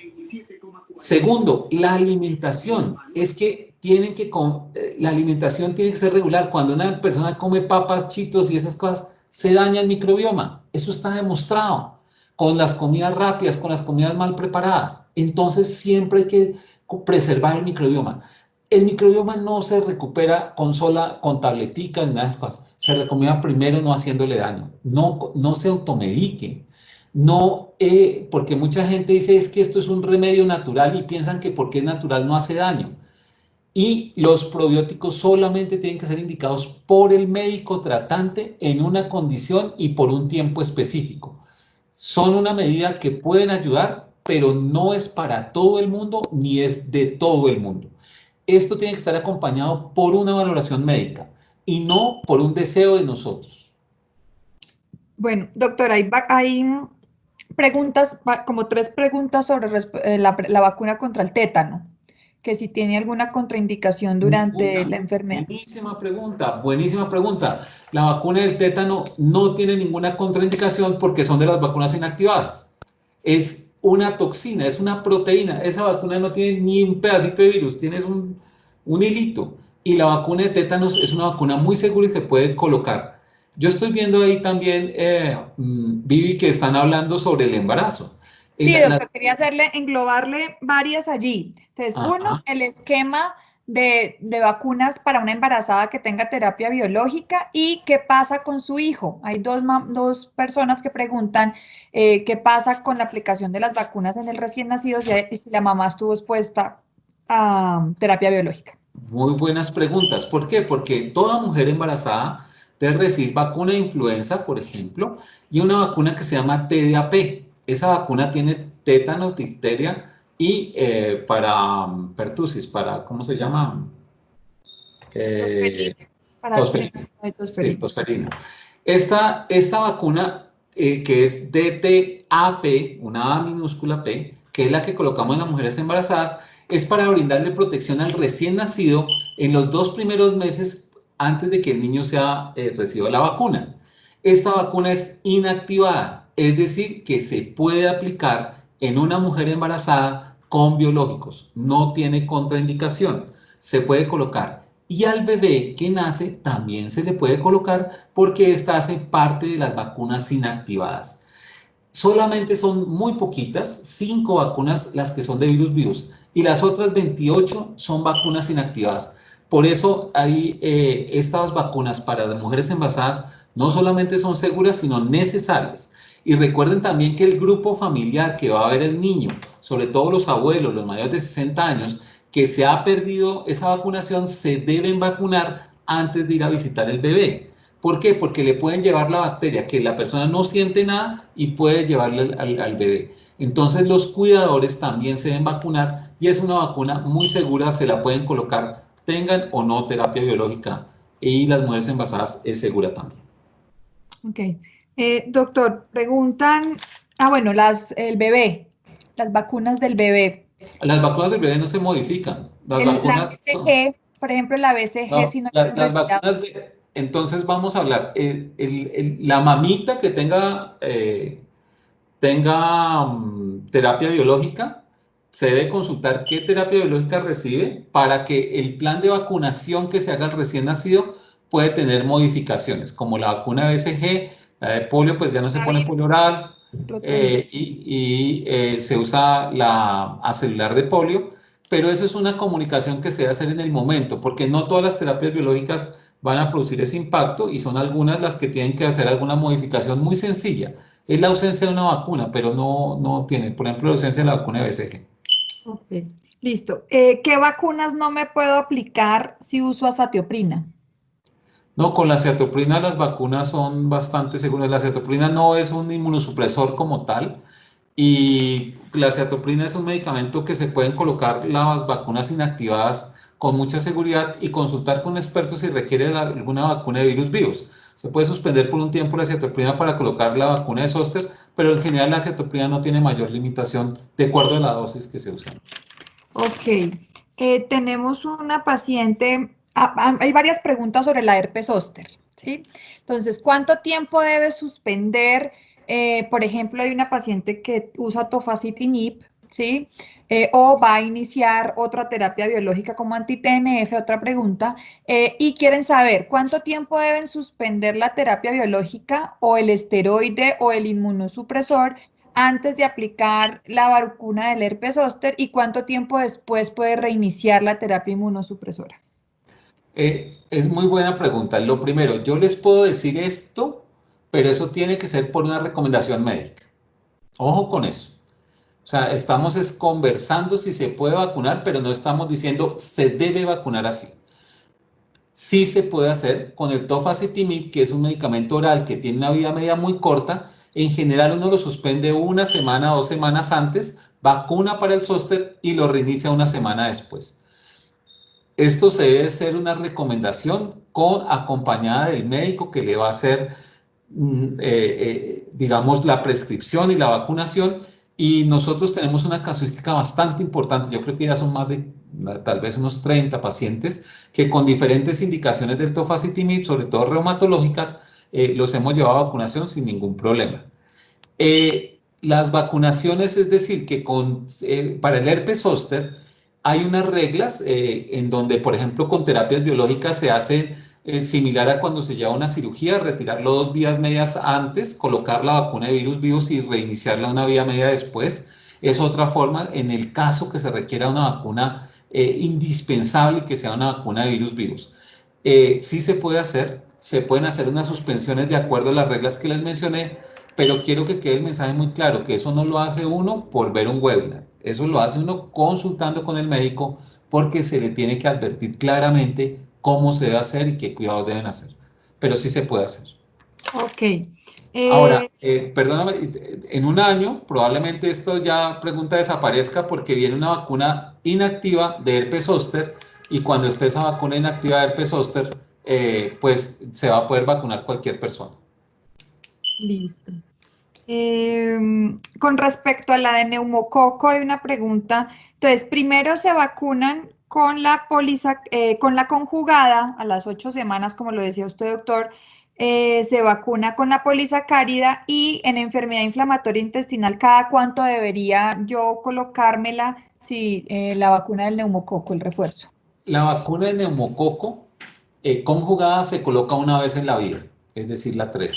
Segundo, la alimentación. Es que la alimentación tiene que ser regular. Cuando una persona come papas, chitos y esas cosas, se daña el microbioma. Eso está demostrado. Con las comidas rápidas, con las comidas mal preparadas. Entonces siempre hay que preservar el microbioma. El microbioma no se recupera con tableticas ni nada de esas cosas. Se recomienda primero no haciéndole daño. No se automedique. No, porque mucha gente dice es que esto es un remedio natural y piensan que porque es natural no hace daño. Y los probióticos solamente tienen que ser indicados por el médico tratante en una condición y por un tiempo específico. Son una medida que pueden ayudar, pero no es para todo el mundo ni es de todo el mundo. Esto tiene que estar acompañado por una valoración médica y no por un deseo de nosotros. Bueno, doctora, hay preguntas, como 3 preguntas sobre la vacuna contra el tétano, que si tiene alguna contraindicación durante la enfermedad. Buenísima pregunta, buenísima pregunta. La vacuna del tétano no tiene ninguna contraindicación porque son de las vacunas inactivadas. Es una toxina, es una proteína. Esa vacuna no tiene ni un pedacito de virus, tienes un hilito. Y la vacuna de tétanos es una vacuna muy segura y se puede colocar. Yo estoy viendo ahí también, Vivi, que están hablando sobre el embarazo. Sí, doctor, quería englobarle varias allí. Entonces, uno, el esquema de vacunas para una embarazada que tenga terapia biológica y qué pasa con su hijo. Hay dos personas que preguntan qué pasa con la aplicación de las vacunas en el recién nacido y si la mamá estuvo expuesta a terapia biológica. Muy buenas preguntas. ¿Por qué? Porque toda mujer embarazada debe recibir vacuna de influenza, por ejemplo, y una vacuna que se llama TDAP. Esa vacuna tiene tétano, difteria y para pertusis, ¿cómo se llama? Tosferina. Sí, tosferina. Esta vacuna que es DTaP, una A minúscula P, que es la que colocamos en las mujeres embarazadas, es para brindarle protección al recién nacido en los 2 primeros meses antes de que el niño reciba la vacuna. Esta vacuna es inactivada, es decir, que se puede aplicar en una mujer embarazada con biológicos, no tiene contraindicación, se puede colocar. Y al bebé que nace también se le puede colocar porque esta hace parte de las vacunas inactivadas. Solamente son muy poquitas, 5 vacunas las que son de virus vivos y las otras 28 son vacunas inactivadas. Por eso estas vacunas para las mujeres embarazadas no solamente son seguras, sino necesarias. Y recuerden también que el grupo familiar que va a ver el niño, sobre todo los abuelos, los mayores de 60 años, que se ha perdido esa vacunación, se deben vacunar antes de ir a visitar el bebé, ¿Por qué? Porque le pueden llevar la bacteria, que la persona no siente nada y puede llevarle al bebé. Entonces los cuidadores también se deben vacunar y es una vacuna muy segura, se la pueden colocar, tengan o no terapia biológica, y las mujeres embarazadas es segura también. Ok. Doctor, preguntan, bueno, el bebé, las vacunas del bebé. Las vacunas del bebé no se modifican. Las La vacunas, BCG, por ejemplo, la BCG, no, si no hay un las resfriado. vacunas entonces vamos a hablar, la mamita que tenga terapia biológica, se debe consultar qué terapia biológica recibe para que el plan de vacunación que se haga al recién nacido puede tener modificaciones, como la vacuna BCG, la de polio, pues ya no se pone polio oral, Rotavirus. se usa la acelular de polio, pero eso es una comunicación que se debe hacer en el momento, porque no todas las terapias biológicas van a producir ese impacto y son algunas las que tienen que hacer alguna modificación muy sencilla. Es la ausencia de una vacuna, pero no tiene, por ejemplo, la ausencia de la vacuna de BCG. Ok, listo. ¿Qué vacunas no me puedo aplicar si uso azatioprina? No, con la cetoprina las vacunas son bastante seguras. La cetoprina no es un inmunosupresor como tal y la cetoprina es un medicamento que se pueden colocar las vacunas inactivadas con mucha seguridad y consultar con expertos si requiere de alguna vacuna de virus vivos. Se puede suspender por un tiempo la cetoprina para colocar la vacuna de zóster, pero en general la cetoprina no tiene mayor limitación de acuerdo a la dosis que se usa. Ok, tenemos una paciente, hay varias preguntas sobre la herpes zóster, ¿sí? Entonces, ¿cuánto tiempo debe suspender? Por ejemplo, hay una paciente que usa tofacitinib, ¿sí? O va a iniciar otra terapia biológica como anti-TNF, otra pregunta, y quieren saber cuánto tiempo deben suspender la terapia biológica o el esteroide o el inmunosupresor antes de aplicar la vacuna del herpes zóster y cuánto tiempo después puede reiniciar la terapia inmunosupresora. Es muy buena pregunta. Lo primero, yo les puedo decir esto, pero eso tiene que ser por una recomendación médica. Ojo con eso. O sea, estamos conversando si se puede vacunar, pero no estamos diciendo se debe vacunar así. Sí se puede hacer con el tofacitinib, que es un medicamento oral que tiene una vida media muy corta. En general uno lo suspende una semana o 2 semanas antes, vacuna para el zóster y lo reinicia una semana después. Esto se debe ser una recomendación acompañada del médico que le va a hacer, digamos, la prescripción y la vacunación. Y nosotros tenemos una casuística bastante importante. Yo creo que ya son más de tal vez unos 30 pacientes que con diferentes indicaciones del tofacitinib, sobre todo reumatológicas, los hemos llevado a vacunación sin ningún problema. Las vacunaciones, es decir, que para el herpes zóster hay unas reglas en donde, por ejemplo, con terapias biológicas se hace similar a cuando se lleva una cirugía, retirarlo 2 vías medias antes, colocar la vacuna de virus vivos y reiniciarla 1 vía media después. Es otra forma en el caso que se requiera una vacuna indispensable que sea una vacuna de virus vivos. Sí se puede hacer, se pueden hacer unas suspensiones de acuerdo a las reglas que les mencioné, pero quiero que quede el mensaje muy claro, que eso no lo hace uno por ver un webinar, eso lo hace uno consultando con el médico porque se le tiene que advertir claramente cómo se debe hacer y qué cuidados deben hacer, pero sí se puede hacer. Ok. Ahora, perdóname, en un año probablemente esto ya pregunta desaparezca porque viene una vacuna inactiva de herpes zóster y cuando esté esa vacuna inactiva de herpes zóster, pues se va a poder vacunar cualquier persona. Listo. Con respecto a la de neumococo, hay una pregunta. Entonces, primero se vacunan con la póliza, con la conjugada a las 8 semanas, como lo decía usted, doctor. Se vacuna con la polisacárida y en enfermedad inflamatoria intestinal, ¿cada cuánto debería yo colocármela si la vacuna del neumococo, el refuerzo? La vacuna de neumococo conjugada se coloca una vez en la vida, es decir, la 3.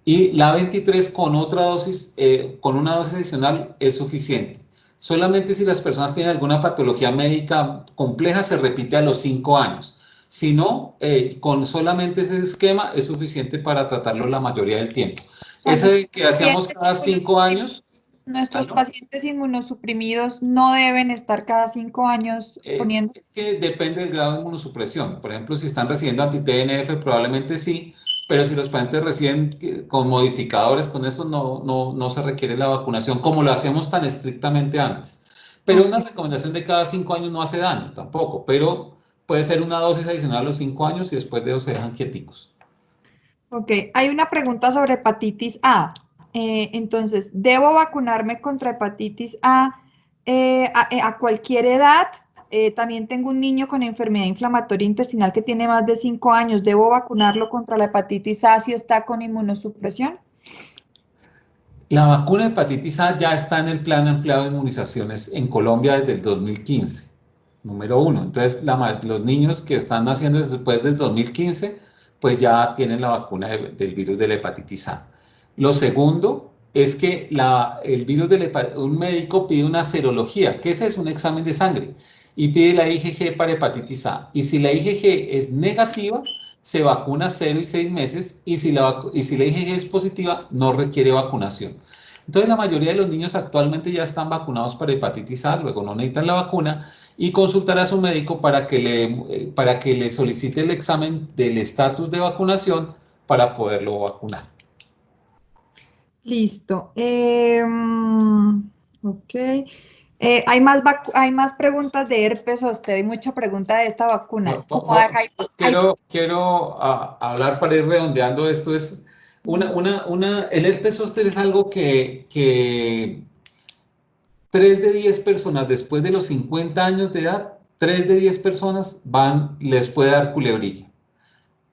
Y la 23 con otra dosis, con una dosis adicional es suficiente. Solamente si las personas tienen alguna patología médica compleja se repite a los 5 años. Si no, con solamente ese esquema es suficiente para tratarlo la mayoría del tiempo. O sea, Ese que hacíamos cada 5 años, Nuestros ¿no? pacientes inmunosuprimidos no deben estar cada 5 años poniendo. Es que depende del grado de inmunosupresión. Por ejemplo, si están recibiendo anti-TNF, probablemente sí, pero si los pacientes reciben con modificadores, con esto no se requiere la vacunación como lo hacíamos tan estrictamente antes. Pero Ok, una recomendación de cada 5 años no hace daño tampoco, pero puede ser una dosis adicional a los 5 años y después de eso se dejan quieticos. ok. Hay una pregunta sobre hepatitis A. Entonces, ¿debo vacunarme contra hepatitis A a cualquier edad? También tengo un niño con enfermedad inflamatoria intestinal que tiene más de 5 años. ¿Debo vacunarlo contra la hepatitis A si está con inmunosupresión? La vacuna de hepatitis A ya está en el plan ampliado de inmunizaciones en Colombia desde el 2015, número uno. Entonces, los niños que están naciendo después del 2015, pues ya tienen la vacuna del virus de la hepatitis A. Lo segundo es que el virus un médico pide una serología, que ese es un examen de sangre, y pide la IgG para hepatitis A. Y si la IgG es negativa, se vacuna 0 y 6 meses y si la IgG es positiva, no requiere vacunación. Entonces, la mayoría de los niños actualmente ya están vacunados para hepatitis A, luego no necesitan la vacuna y consultar a su médico para que le solicite el examen del estatus de vacunación para poderlo vacunar. Listo. Ok. Hay más preguntas de herpes zóster. Hay mucha pregunta de esta vacuna. Quiero hablar para ir redondeando esto. Es el herpes zóster es algo que 3 de 10 personas después de los 50 años de edad, 3 de 10 personas les puede dar culebrilla.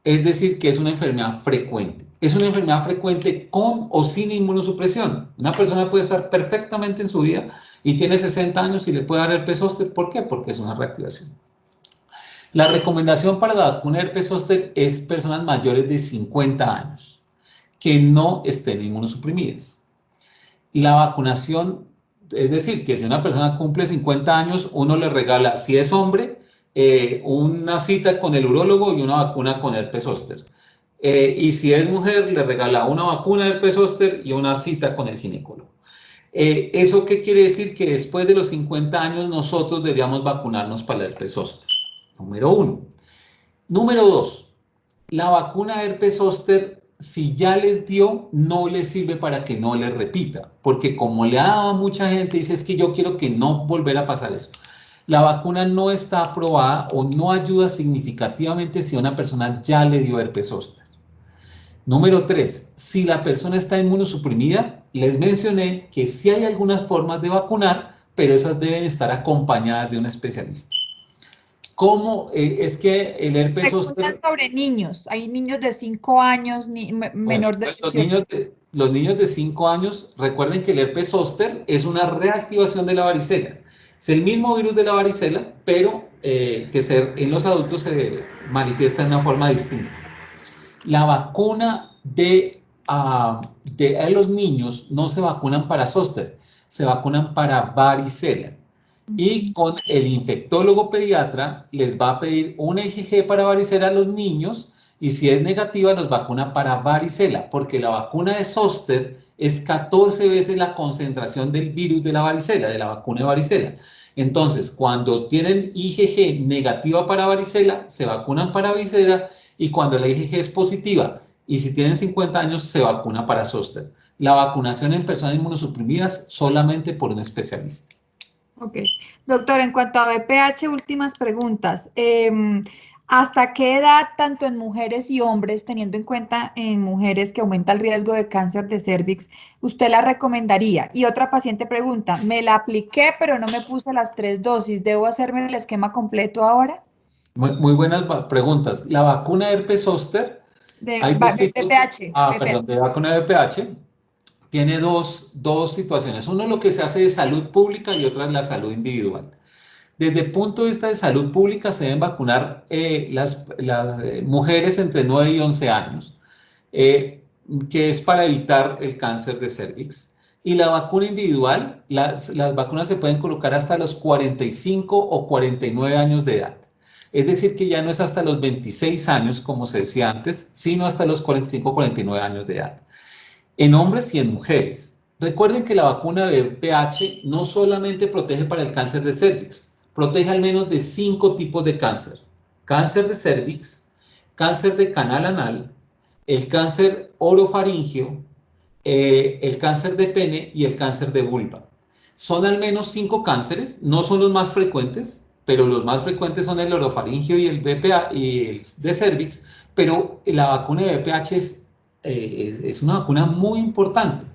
Es decir, que es una enfermedad frecuente. Es una enfermedad frecuente con o sin inmunosupresión. Una persona puede estar perfectamente en su vida y tiene 60 años y le puede dar herpes zóster. ¿Por qué? Porque es una reactivación. La recomendación para la vacuna de herpes zóster es personas mayores de 50 años que no estén inmunosuprimidas. La vacunación, es decir, que si una persona cumple 50 años, uno le regala, si es hombre, una cita con el urólogo y una vacuna con herpes zóster. Y si es mujer, le regala una vacuna de herpes zóster y una cita con el ginecólogo. ¿Eso qué quiere decir? Que después de los 50 años nosotros deberíamos vacunarnos para el herpes zóster. Número uno. Número dos, la vacuna de herpes zóster, si ya les dio, no les sirve para que no les repita, porque como le ha dado a mucha gente, dice es que yo quiero que no volver a pasar eso. La vacuna no está aprobada o no ayuda significativamente si a una persona ya le dio herpes zóster. Número 3, si la persona está inmunosuprimida, les mencioné que sí hay algunas formas de vacunar, pero esas deben estar acompañadas de un especialista. ¿Cómo es que el herpes Preguntan zóster? sobre niños. Hay niños de 5 años, Bueno, menor de pues 18. los niños de 5 años, recuerden que el herpes zóster es una reactivación de la varicela. Es el mismo virus de la varicela, pero en los adultos se manifiesta de una forma distinta. La vacuna de los niños no se vacunan para zóster, se vacunan para varicela. Y con el infectólogo pediatra les va a pedir una IgG para varicela a los niños y si es negativa los vacuna para varicela, porque la vacuna de zóster es 14 veces la concentración del virus de la varicela, de la vacuna de varicela. Entonces, cuando tienen IgG negativa para varicela, se vacunan para varicela y cuando la IgG es positiva y si tienen 50 años, se vacuna para zóster. La vacunación en personas inmunosuprimidas solamente por un especialista. Ok. Doctor, en cuanto a BPH, últimas preguntas. ¿Hasta qué edad, tanto en mujeres y hombres, teniendo en cuenta en mujeres que aumenta el riesgo de cáncer de cervix, usted la recomendaría? Y otra paciente pregunta, me la apliqué, pero no me puse las 3 dosis. ¿Debo hacerme el esquema completo ahora? Muy buenas preguntas. La vacuna de herpes zóster, hay dos tipos, BPH, BPH. perdón, de vacuna de VPH, tiene dos situaciones. Uno es lo que se hace de salud pública y otra es la salud individual. Desde el punto de vista de salud pública se deben vacunar las mujeres entre 9 y 11 años, eh, que es para evitar el cáncer de cervix. Y la vacuna individual, las vacunas se pueden colocar hasta los 45 o 49 años de edad. Es decir, que ya no es hasta los 26 años, como se decía antes, sino hasta los 45 o 49 años de edad. En hombres y en mujeres. Recuerden que la vacuna de VPH no solamente protege para el cáncer de cervix, protege al menos de 5 tipos de cáncer. Cáncer de cervix, cáncer de canal anal, el cáncer orofaringeo, el cáncer de pene y el cáncer de vulva. Son al menos 5 cánceres, no son los más frecuentes, pero los más frecuentes son el orofaringeo y el VPA y el de cervix, pero la vacuna de VPH es una vacuna muy importante.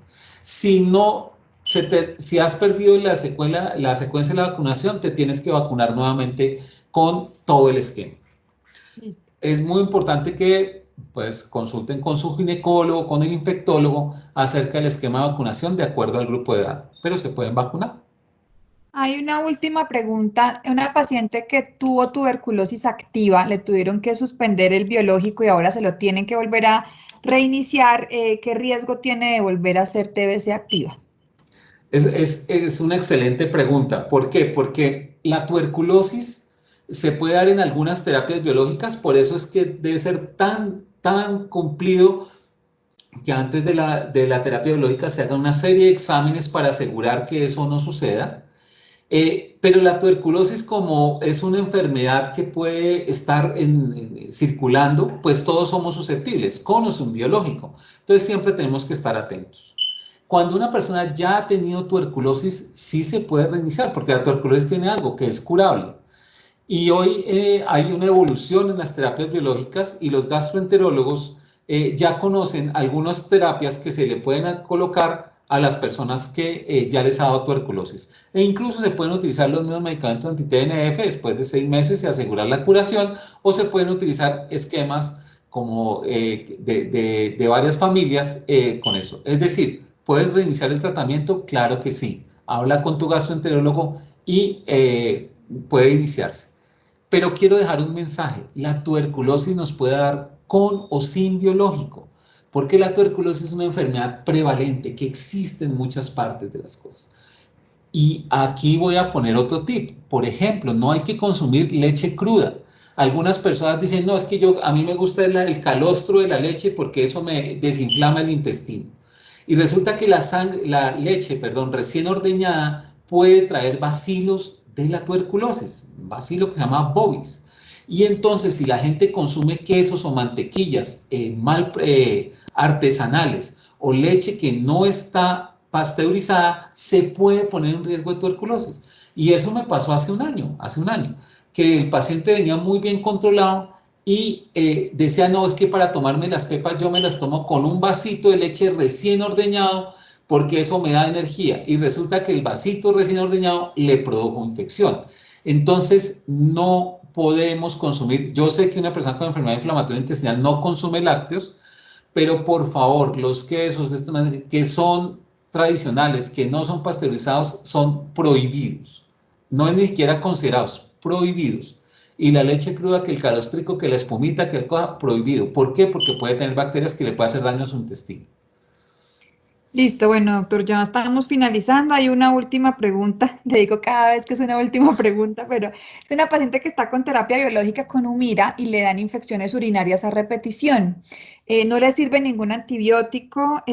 Si no, si has perdido la secuencia de la vacunación, te tienes que vacunar nuevamente con todo el esquema. Listo. Es muy importante que pues consulten con su ginecólogo, con el infectólogo acerca del esquema de vacunación de acuerdo al grupo de edad, pero se pueden vacunar. Hay una última pregunta. Una paciente que tuvo tuberculosis activa, le tuvieron que suspender el biológico y ahora se lo tienen que volver a reiniciar. ¿Qué riesgo tiene de volver a hacer TBC activa? Es una excelente pregunta. ¿Por qué? Porque la tuberculosis se puede dar en algunas terapias biológicas, por eso es que debe ser tan cumplido que antes de la terapia biológica se haga una serie de exámenes para asegurar que eso no suceda. Pero la tuberculosis, como es una enfermedad que puede estar circulando, pues todos somos susceptibles, con o sin biológico. Entonces siempre tenemos que estar atentos. Cuando una persona ya ha tenido tuberculosis, sí se puede reiniciar, porque la tuberculosis tiene algo que es curable. Y hoy hay una evolución en las terapias biológicas y los gastroenterólogos ya conocen algunas terapias que se le pueden colocar a las personas que ya les ha dado tuberculosis. E incluso se pueden utilizar los mismos medicamentos anti-TNF después de 6 meses y asegurar la curación, o se pueden utilizar esquemas como de varias familias con eso. Es decir, ¿puedes reiniciar el tratamiento? Claro que sí. Habla con tu gastroenterólogo y puede iniciarse. Pero quiero dejar un mensaje. La tuberculosis nos puede dar con o sin biológico, porque la tuberculosis es una enfermedad prevalente que existe en muchas partes de las cosas. Y aquí voy a poner otro tip. Por ejemplo, no hay que consumir leche cruda. Algunas personas dicen, no, es que a mí me gusta el calostro de la leche porque eso me desinflama el intestino. Y resulta que la leche, recién ordeñada puede traer bacilos de la tuberculosis, un bacilo que se llama bovis. Y entonces, si la gente consume quesos o mantequillas artesanales o leche que no está pasteurizada, se puede poner en riesgo de tuberculosis. Y eso me pasó hace un año, que el paciente venía muy bien controlado y decía, no, es que para tomarme las pepas yo me las tomo con un vasito de leche recién ordeñado porque eso me da energía. Y resulta que el vasito recién ordeñado le produjo infección. Entonces, no podemos consumir. Yo sé que una persona con enfermedad inflamatoria intestinal no consume lácteos, pero por favor, los quesos que son tradicionales, que no son pasteurizados, son prohibidos. No es ni siquiera considerados, prohibidos. Y la leche cruda, que el calóstrico, que la espumita, que el cosa, prohibido. ¿Por qué? Porque puede tener bacterias que le pueden hacer daño a su intestino. Listo, bueno, doctor, ya estamos finalizando. Hay una última pregunta. Le digo cada vez que es una última pregunta, pero es una paciente que está con terapia biológica con Humira y le dan infecciones urinarias a repetición. No le sirve ningún antibiótico.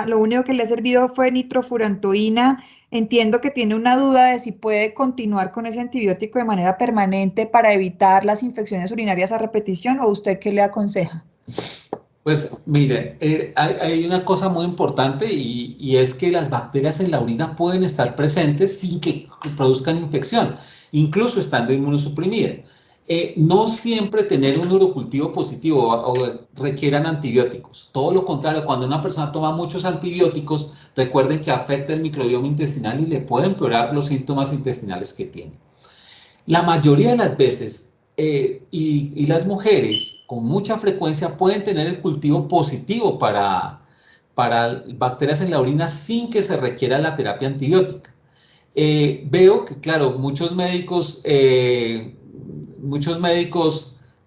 Lo único que le ha servido fue nitrofurantoína. Entiendo que tiene una duda de si puede continuar con ese antibiótico de manera permanente para evitar las infecciones urinarias a repetición, o usted qué le aconseja. Pues mire, hay una cosa muy importante y es que las bacterias en la orina pueden estar presentes sin que produzcan infección, incluso estando inmunosuprimida. No siempre tener un urocultivo positivo o requieran antibióticos. Todo lo contrario, cuando una persona toma muchos antibióticos, recuerden que afecta el microbioma intestinal y le puede empeorar los síntomas intestinales que tiene. La mayoría de las veces, y las mujeres con mucha frecuencia pueden tener el cultivo positivo para bacterias en la orina sin que se requiera la terapia antibiótica. Veo que, claro, muchos médicos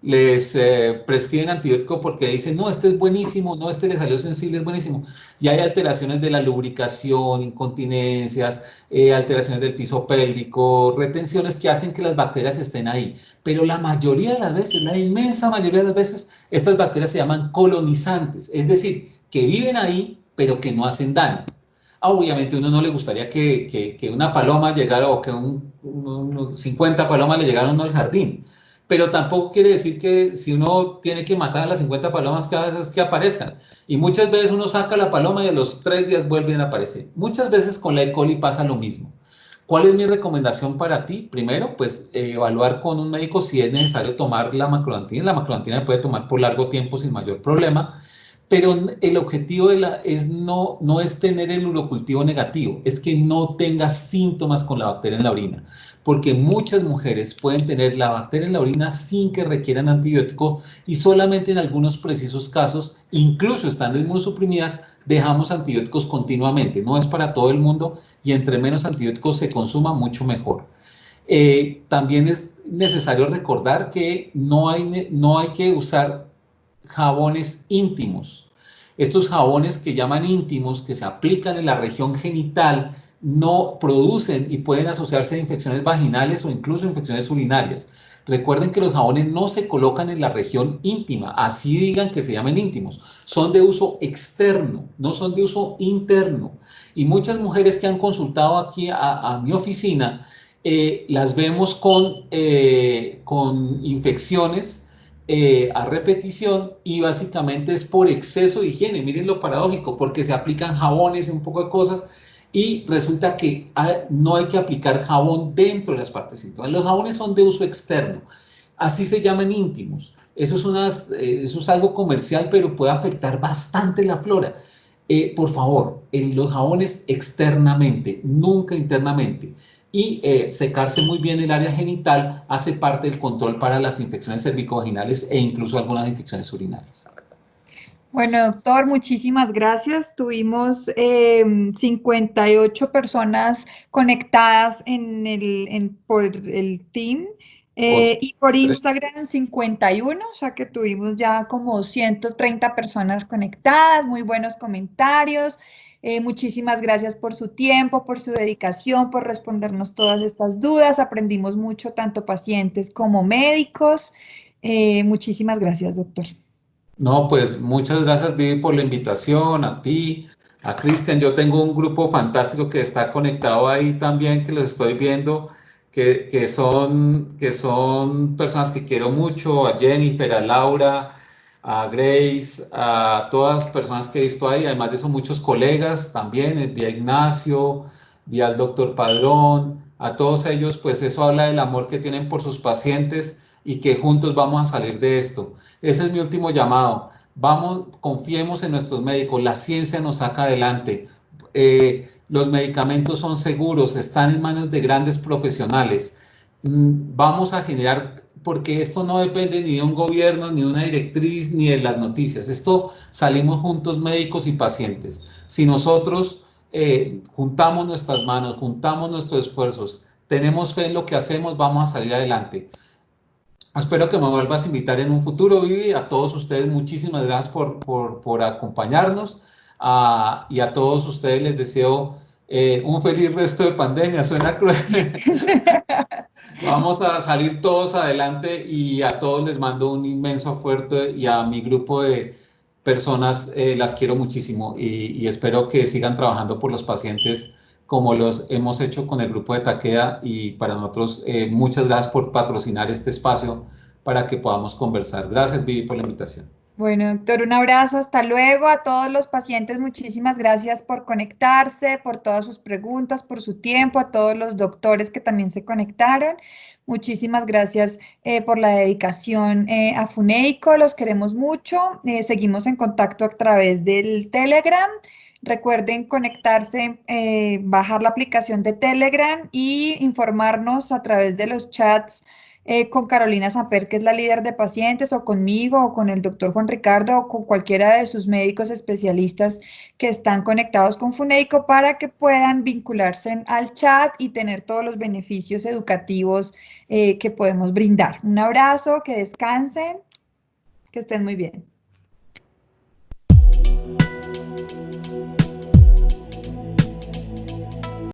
les prescriben antibiótico porque dicen, no, este es buenísimo, no, este le salió sensible, es buenísimo. Y hay alteraciones de la lubricación, incontinencias, alteraciones del piso pélvico, retenciones que hacen que las bacterias estén ahí. Pero la mayoría de las veces, la inmensa mayoría de las veces, estas bacterias se llaman colonizantes, es decir, que viven ahí, pero que no hacen daño. Obviamente uno no le gustaría que una paloma llegara o que 50 palomas le llegaran a uno al jardín, pero tampoco quiere decir que si uno tiene que matar a las 50 palomas cada vez que aparezcan. Y muchas veces uno saca la paloma y a los 3 días vuelven a aparecer. Muchas veces con la E. coli pasa lo mismo. ¿Cuál es mi recomendación para ti? Primero, pues evaluar con un médico si es necesario tomar la macrolantina. La macrolantina se puede tomar por largo tiempo sin mayor problema, pero el objetivo no es tener el urocultivo negativo, es que no tengas síntomas con la bacteria en la orina, porque muchas mujeres pueden tener la bacteria en la orina sin que requieran antibiótico y solamente en algunos precisos casos, incluso estando inmunosuprimidas, dejamos antibióticos continuamente. No es para todo el mundo y entre menos antibióticos se consuma, mucho mejor. También es necesario recordar que no hay que usar jabones íntimos. Estos jabones que llaman íntimos, que se aplican en la región genital, no producen y pueden asociarse a infecciones vaginales o incluso infecciones urinarias. Recuerden que los jabones no se colocan en la región íntima, así digan que se llamen íntimos. Son de uso externo, no son de uso interno. Y muchas mujeres que han consultado aquí a mi oficina, las vemos con infecciones a repetición y básicamente es por exceso de higiene. Miren lo paradójico, porque se aplican jabones y un poco de cosas y resulta que no hay que aplicar jabón dentro de las partes íntimas. Los jabones son de uso externo, así se llaman íntimos. Eso es algo comercial, pero puede afectar bastante la flora. Por favor, los jabones externamente, nunca internamente. Y secarse muy bien el área genital hace parte del control para las infecciones cervicovaginales e incluso algunas infecciones urinarias. Bueno, doctor, muchísimas gracias. Tuvimos 58 personas conectadas por el team y por 83. Instagram 51, o sea que tuvimos ya como 130 personas conectadas, muy buenos comentarios. Muchísimas gracias por su tiempo, por su dedicación, por respondernos todas estas dudas. Aprendimos mucho, tanto pacientes como médicos. Muchísimas gracias, doctor. No, pues muchas gracias, Vivi, por la invitación, a ti, a Cristian. Yo tengo un grupo fantástico que está conectado ahí también, que lo estoy viendo, que son personas que quiero mucho, a Jennifer, a Laura, a Grace, a todas las personas que he visto ahí, además de eso muchos colegas también, vi a Ignacio, vi al doctor Padrón, a todos ellos, pues eso habla del amor que tienen por sus pacientes y que juntos vamos a salir de esto. Ese es mi último llamado. Vamos, confiemos en nuestros médicos, la ciencia nos saca adelante. Los medicamentos son seguros, están en manos de grandes profesionales. Vamos a generar, porque esto no depende ni de un gobierno, ni de una directriz, ni de las noticias. Esto salimos juntos médicos y pacientes. Si nosotros juntamos nuestras manos, juntamos nuestros esfuerzos, tenemos fe en lo que hacemos, vamos a salir adelante. Espero que me vuelvas a invitar en un futuro, Vivi. A todos ustedes, muchísimas gracias por acompañarnos. Y a todos ustedes les deseo un feliz resto de pandemia. Suena cruel. Vamos a salir todos adelante y a todos les mando un inmenso fuerte y a mi grupo de personas las quiero muchísimo y espero que sigan trabajando por los pacientes como los hemos hecho con el grupo de Takeda y para nosotros muchas gracias por patrocinar este espacio para que podamos conversar. Gracias, Vivi, por la invitación. Bueno, doctor, un abrazo, hasta luego. A todos los pacientes, muchísimas gracias por conectarse, por todas sus preguntas, por su tiempo, a todos los doctores que también se conectaron. Muchísimas gracias por la dedicación a Funeico, los queremos mucho. Seguimos en contacto a través del Telegram. Recuerden conectarse, bajar la aplicación de Telegram y informarnos a través de los chats con Carolina Samper, que es la líder de pacientes, o conmigo, o con el doctor Juan Ricardo, o con cualquiera de sus médicos especialistas que están conectados con Funeico para que puedan vincularse al chat y tener todos los beneficios educativos que podemos brindar. Un abrazo, que descansen, que estén muy bien.